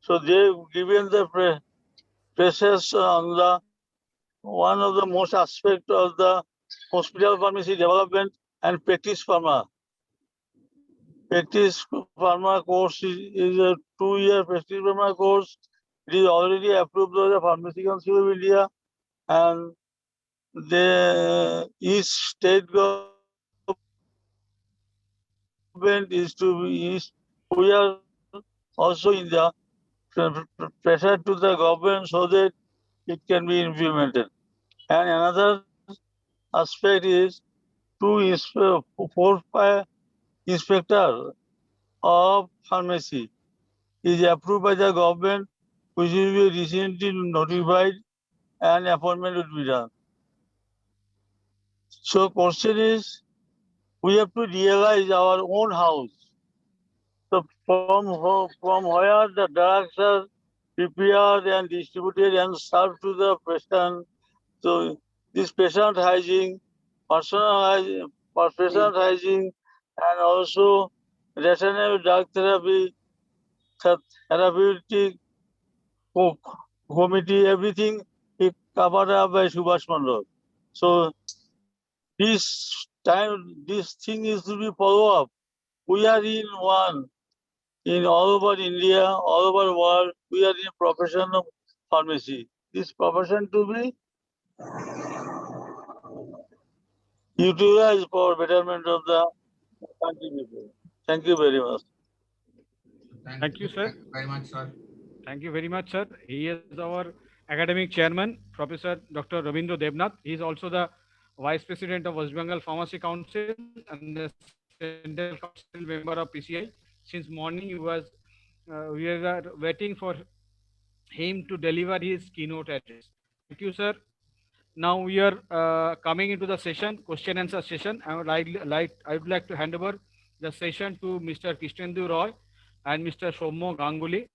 so they given the pressures on the one of the most aspect of the hospital pharmacy development and practice pharma. Practice pharma course is a 2-year practice pharma course. It is already approved by the Pharmacy Council of India, and each state government we are also in the pressure to the government so that it can be implemented. And another aspect is to four inspector of pharmacy is approved by the government, which will be recently notified, and appointment will be done. So question is, we have to realize our own house. So from where the drugs are prepared and distributed and served to the patient. So this patient hygiene, patient hygiene, and also rational drug therapy, therapeutic committee, everything is covered up by Subhash Mandal. So this thing is to be followed up. We are in one. In all over India, all over world, we are in profession of pharmacy. This profession to be utilized for betterment of the country people. Thank you very much. Thank you, sir. Thank you very much, sir. Thank you very much, sir. He is our academic chairman, Professor Dr. Rabindra Debnath. He is also the Vice President of West Bengal Pharmacy Council and the Central Council member of PCI. Since morning, we are waiting for him to deliver his keynote address. Thank you, sir. Now we are coming into the session, question answer session. I would like to hand over the session to Mr. Krishnendu Roy and Mr. Soumya Ganguly.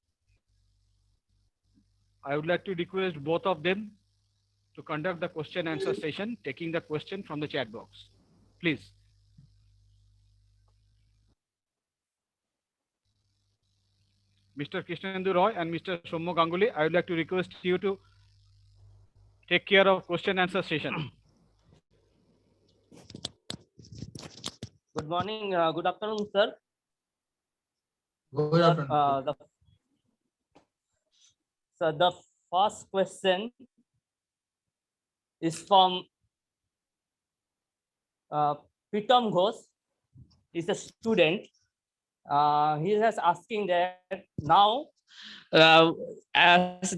I would like to request both of them to conduct the question answer session, taking the question from the chat box. Please. Mr. Krishnendu Roy and Mr. Soumya Ganguly, I would like to request you to take care of question answer session. Good morning, good afternoon, sir. Good afternoon. The first question is from Pritam Ghosh. He's a student. He is asking that now, as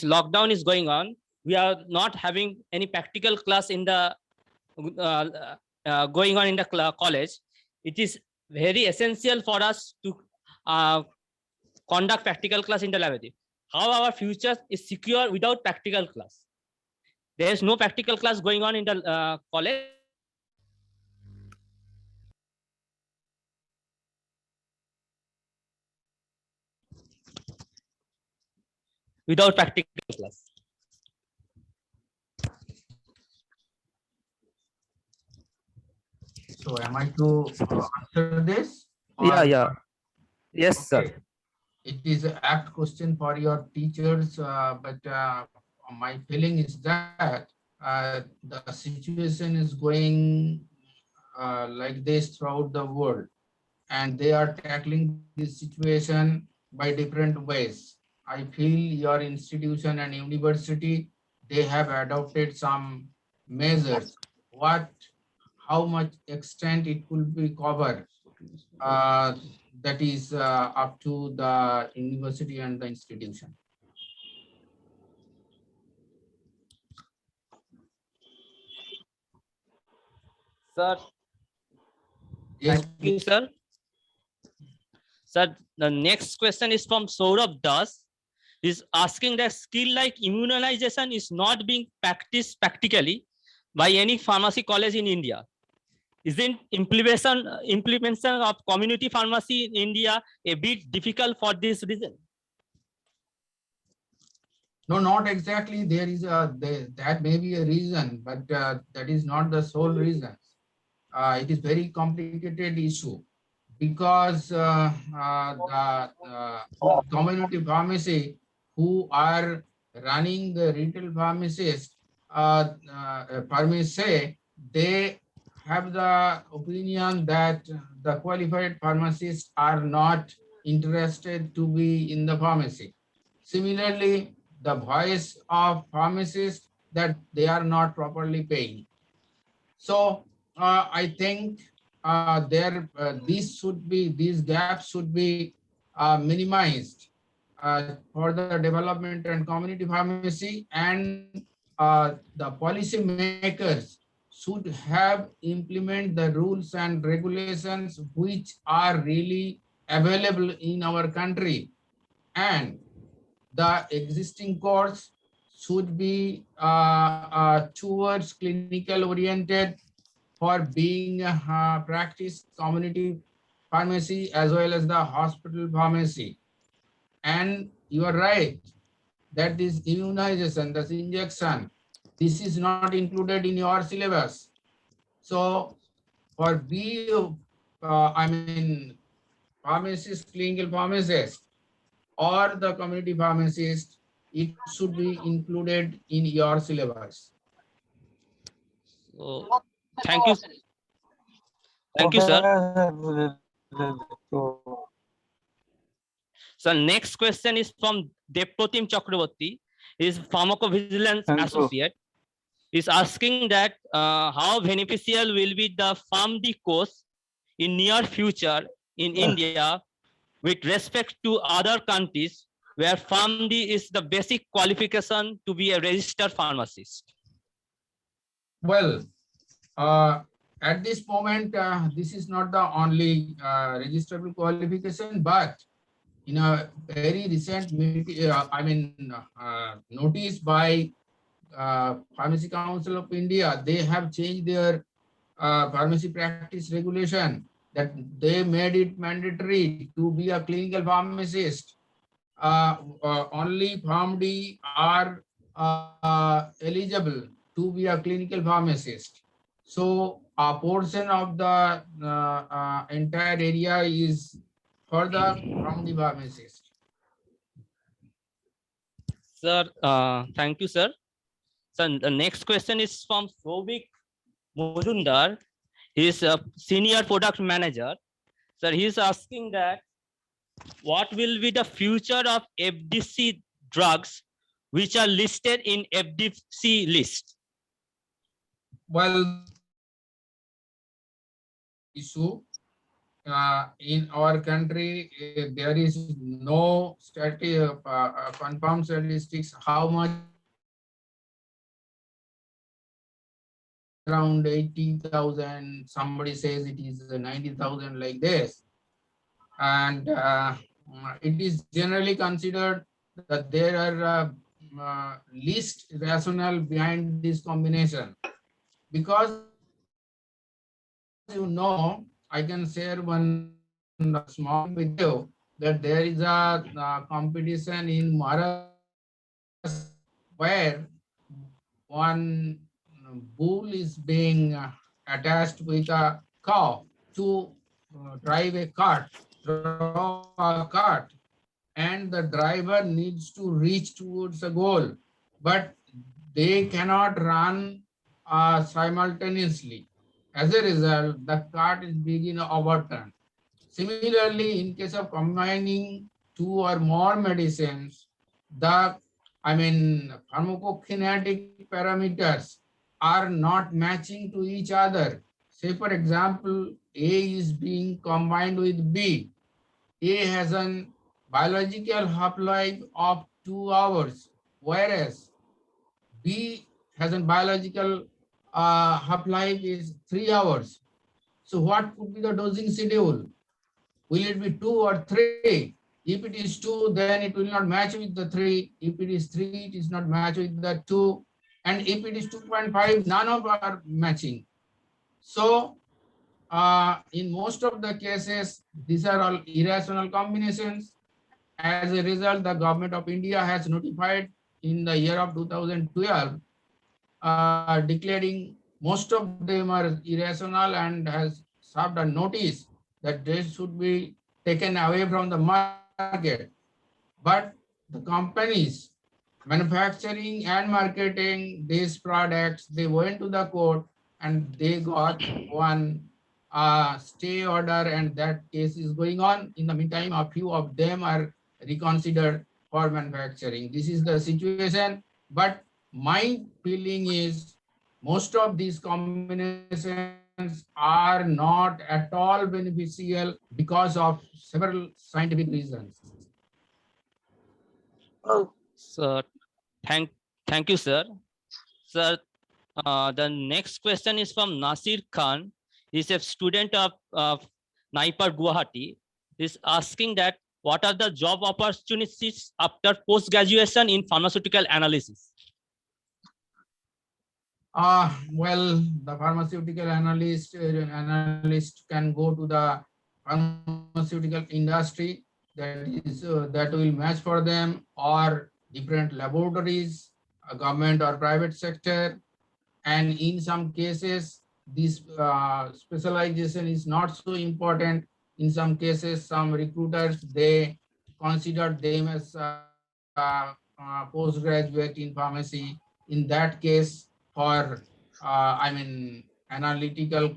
lockdown is going on, we are not having any practical class in the going on in the college. It is very essential for us to conduct practical class in the laboratory. How our future is secure without practical class? There is no practical class going on in the college. Without practical class. So am I to answer this? Yeah. Yes, Okay. sir. It is an apt question for your teachers, but my feeling is that the situation is going like this throughout the world, and they are tackling this situation by different ways. I feel your institution and university, they have adopted some measures. How much extent it could be covered, that is up to the university and the institution. Sir, Yes, thank you, sir. Sir, the next question is from Saurabh Das. Is asking that skill like immunization is not being practiced practically by any pharmacy college in India. Isn't implementation of community pharmacy in India a bit difficult for this reason? No, not exactly. There is that may be a reason, but that is not the sole reason. It is very complicated issue because the community pharmacy who are running the retail pharmacists, pharmacy, they have the opinion that the qualified pharmacists are not interested to be in the pharmacy. Similarly, the voice of pharmacists that they are not properly paying. So I think these gaps should be minimized for the development and community pharmacy, and the policy makers should have implement the rules and regulations which are really available in our country, and the existing course should be towards clinical oriented for being practice community pharmacy as well as the hospital pharmacy. And you are right that this immunization, this injection, this is not included in your syllabus. So for pharmacist, clinical pharmacist, or the community pharmacist, it should be included in your syllabus. So, thank you. Thank you, sir. So next question is from Deprotim Chakraborty, is pharmacovigilance associate. Is asking that how beneficial will be the PharmD course in near future in India with respect to other countries where PharmD is the basic qualification to be a registered pharmacist? Well, at this moment, this is not the only registrable qualification, but in a very recent notice by Pharmacy Council of India, they have changed their pharmacy practice regulation, that they made it mandatory to be a clinical pharmacist. Only PharmD are eligible to be a clinical pharmacist. So a portion of the entire area is for the PharmD pharmacist. Sir, thank you, sir. So the next question is from Souvik Mojumdar. He is a senior product manager. Sir, he is asking that what will be the future of FDC drugs which are listed in FDC list? Well, issue in our country, there is no confirmed statistics how much, around 80,000, somebody says it is 90,000, like this. And it is generally considered that there are least rationale behind this combination, because I can share one small video that there is a competition in Maharashtra where one bull is being attached with a cow to drive a cart, draw a cart, and the driver needs to reach towards a goal, but they cannot run simultaneously. As a result, the cart is being overturned. Similarly, in case of combining two or more medicines, the pharmacokinetic parameters are not matching to each other. Say, for example, A is being combined with B. A has a biological half-life of 2 hours, whereas B has a biological half-life is 3 hours. So what could be the dosing schedule? Will it be 2 or 3? If it is 2, then it will not match with the 3. If it is 3, it is not match with the 2. And if it is 2.5, none of are matching. So in most of the cases, these are all irrational combinations. As a result, the government of India has notified in the year of 2012, declaring most of them are irrational and has served a notice that they should be taken away from the market. But the companies manufacturing and marketing these products, they went to the court and they got one stay order, and that case is going on. In the meantime, a few of them are reconsidered for manufacturing. This is the situation. But my feeling is most of these combinations are not at all beneficial because of several scientific reasons. So thank you, sir. Sir, the next question is from Nasir Khan. He's a student of NIPER Guwahati. He's asking that what are the job opportunities after post-graduation in pharmaceutical analysis? Well, the pharmaceutical analyst can go to the pharmaceutical industry that will match for them, or different laboratories, government or private sector. And in some cases, this specialization is not so important. In some cases, some recruiters, they consider them as postgraduate in pharmacy. In that case, for analytical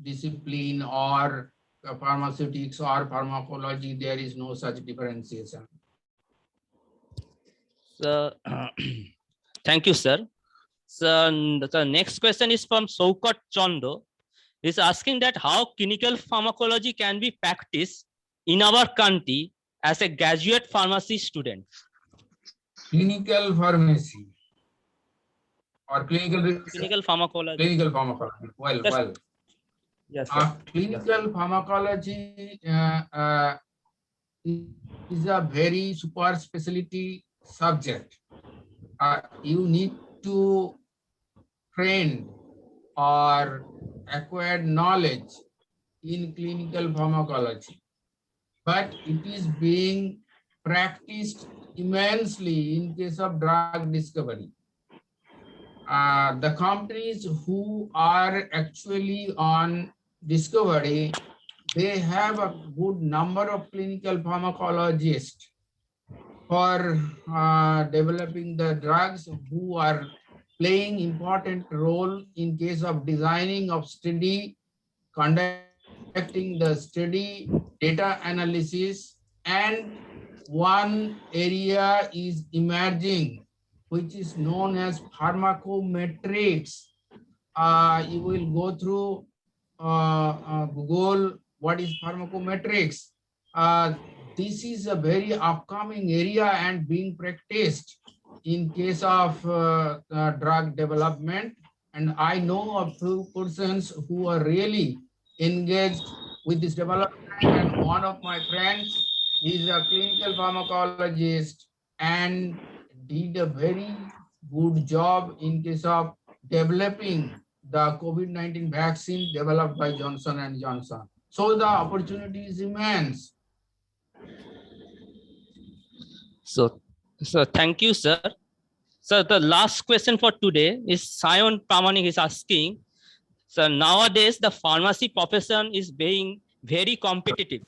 discipline or pharmaceutics or pharmacology, there is no such differentiation. So, thank you, sir. So the next question is from Soukat Chando. He's asking that how clinical pharmacology can be practiced in our country as a graduate pharmacy student. Clinical pharmacy or clinical pharmacology. Clinical pharmacology. Well, Yes. well. Yes, sir. Clinical pharmacology is a very super specialty subject. You need to train or acquire knowledge in clinical pharmacology, but it is being practiced immensely in case of drug discovery. The companies who are actually on discovery, they have a good number of clinical pharmacologists for developing the drugs, who are playing important role in case of designing of study, conducting the study, data analysis. And one area is emerging, which is known as pharmacometrics. You will go through Google, what is pharmacometrics? This is a very upcoming area and being practiced in case of drug development. And I know a few persons who are really engaged with this development. And one of my friends is a clinical pharmacologist and did a very good job in case of developing the COVID-19 vaccine developed by Johnson & Johnson. So the opportunity is immense. So thank you, sir. So the last question for today is Sayon Pramanik is asking. So nowadays the pharmacy profession is being very competitive.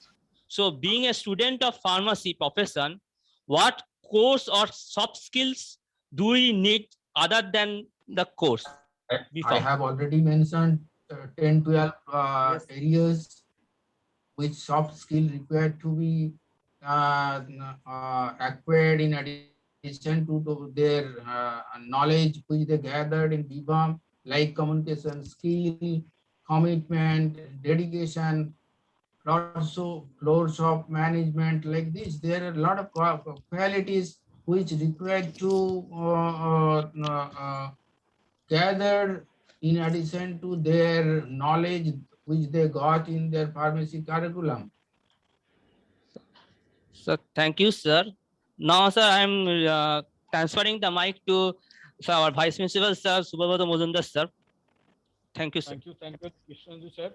So being a student of pharmacy profession, what course or soft skills do we need other than the course? I have already mentioned 10, 12 areas which soft skill required to be acquired in addition to their knowledge which they gathered in BPharm, like communication skill, commitment, dedication, lots of management like this. There are a lot of qualities which required to gather in addition to their knowledge which they got in their pharmacy curriculum. So thank you, sir. Now, sir, I'm transferring the mic to sir, our Vice Principal, sir, Subhabrata Majumdar, sir. Thank you, sir. Thank you, Krishnendu sir.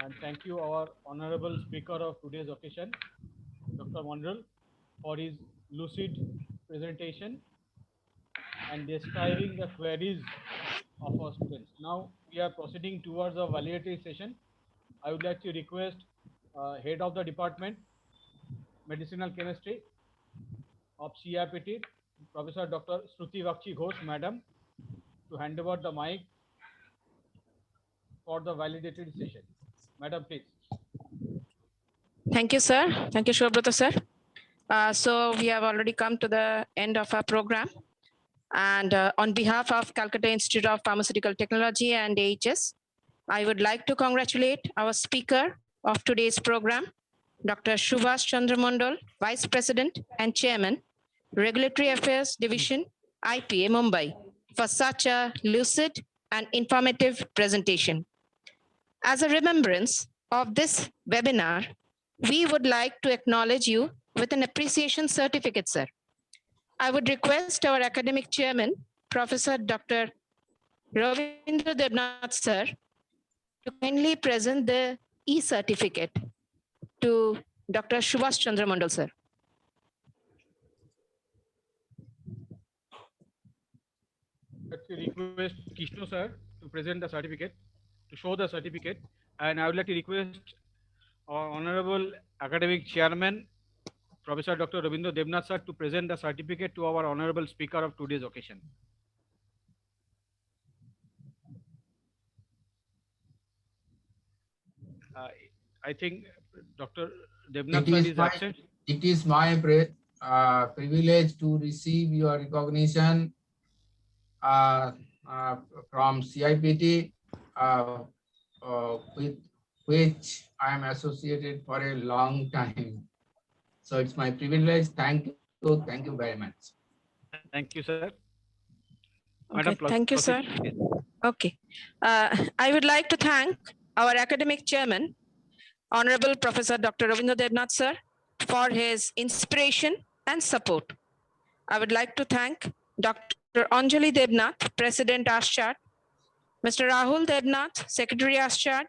And thank you, our honorable speaker of today's occasion, Dr. Mondal, for his lucid presentation and describing the queries of our students. Now we are proceeding towards a validatory session. I would like to request Head of the Department, Medicinal Chemistry of CIPT, Professor Dr. Shruti Bakshi Ghosh, Madam, to hand over the mic for the validated session. Madam, please. Thank you, sir. Thank you, Subhabrata sir. So we have already come to the end of our program. And on behalf of Calcutta Institute of Pharmaceutical Technology and AHS, I would like to congratulate our speaker of today's program, Dr. Subhash Chandra Mondal, Vice President and Chairman, Regulatory Affairs Division, IPA Mumbai, for such a lucid and informative presentation. As a remembrance of this webinar, we would like to acknowledge you with an appreciation certificate, sir. I would request our academic chairman, Professor Dr. Ravindra Debnath, sir, to kindly present the e-certificate to Dr. Subhash Chandra Mondal, sir. Let me request Kishno sir to present the certificate, to show the certificate. And I would like to request our honorable academic chairman, Professor Dr. Ravindra Debnath sir, to present the certificate to our honorable speaker of today's occasion. I think Dr. Debnath sir is absent. It is my privilege to receive your recognition from CIPT, with which I am associated for a long time. So it's my privilege. Thank you very much. Thank you, sir. Okay, thank you, sir. Okay. I would like to thank our academic chairman, Honorable Professor Dr. Ravindra Debnath, sir, for his inspiration and support. I would like to thank Dr. Anjali Debnath, President ASCHAT, Mr. Rahul Debnath, Secretary ASCHAT,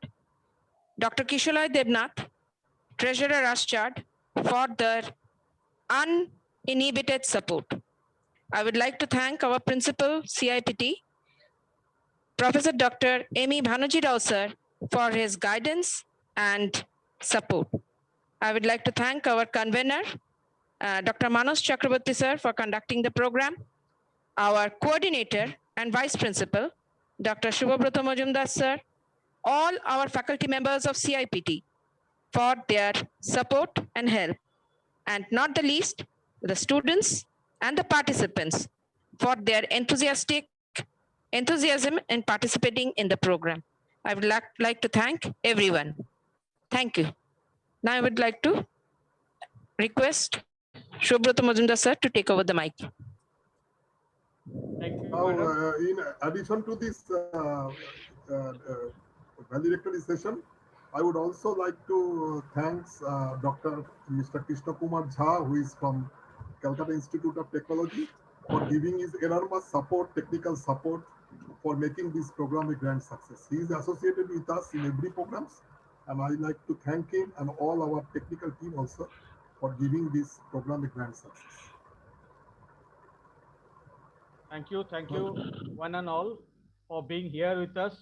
Dr. Kisholay Debnath, Treasurer ASCHAT, for their uninhibited support. I would like to thank our principal, CIPT, Professor Dr. Amy Bhanuji Rao, sir, for his guidance and support. I would like to thank our convener, Dr. Manos Chakraborty, sir, for conducting the program, our coordinator and vice principal, Dr. Subhabrata Majumdar, sir, all our faculty members of CIPT for their support and help, and not the least, the students and the participants for their enthusiasm in participating in the program. I would like to thank everyone. Thank you. Now I would like to request Subhabrata Majumdar, sir, to take over the mic. Thank you, Now, madam. in addition to this valedictory session, I would also like to thank Dr. Mr. Krishna Kumar Jha, who is from Calcutta Institute of Technology, for giving his enormous support, technical support, for making this program a grand success. He is associated with us in every programs, and I like to thank him and all our technical team also for giving this program a grand success. Thank you, one and all, for being here with us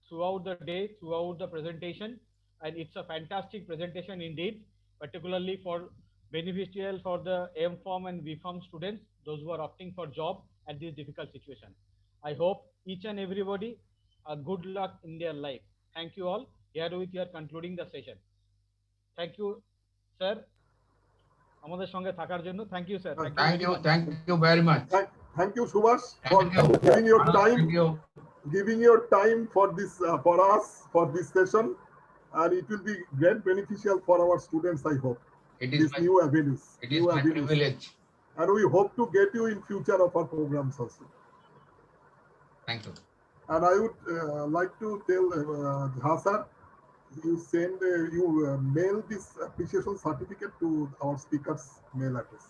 throughout the day, throughout the presentation. And it's a fantastic presentation indeed, particularly for beneficial for the M.Pharm and B.Pharm students, those who are opting for job at this difficult situation. I hope each and everybody a good luck in their life. Thank you all. Here with you are concluding the session. Thank you, sir. আমাদের সঙ্গে থাকার জন্য thank you, sir. Thank you very much. Thank you, Subhash, for Thank you. giving your time. Thank you. Giving your time for this for us for this session, and it will be great beneficial for our students. I hope It is these my, new avenues. it is my privilege. And we hope to get you in future of our programs also. Thank you. And I would like to tell Jha sir you send, mail this appreciation certificate to our speaker's mail address.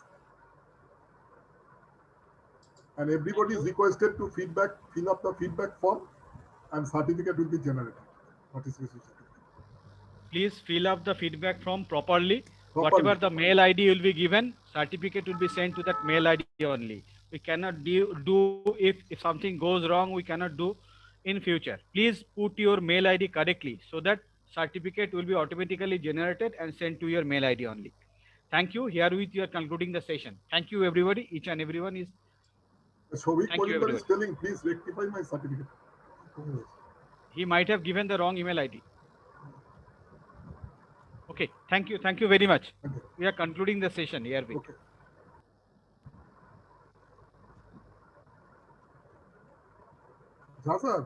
And everybody is requested to fill up the feedback form, and certificate will be generated. Participation certificate. Please fill up the feedback form properly. Properly. Whatever the mail ID will be given, certificate will be sent to that mail ID only. We cannot do if something goes wrong, we cannot do in future. Please put your mail ID correctly so that certificate will be automatically generated and sent to your mail ID only. Thank you. Herewith you are concluding the session. Thank you everybody. Each and everyone is. Shobhik Thank you, Majumdar is everybody. telling, please rectify my certificate. He might have given the wrong email ID. Okay. Thank you. Thank you very much. Okay. We are concluding the session herewith. Okay. যা sir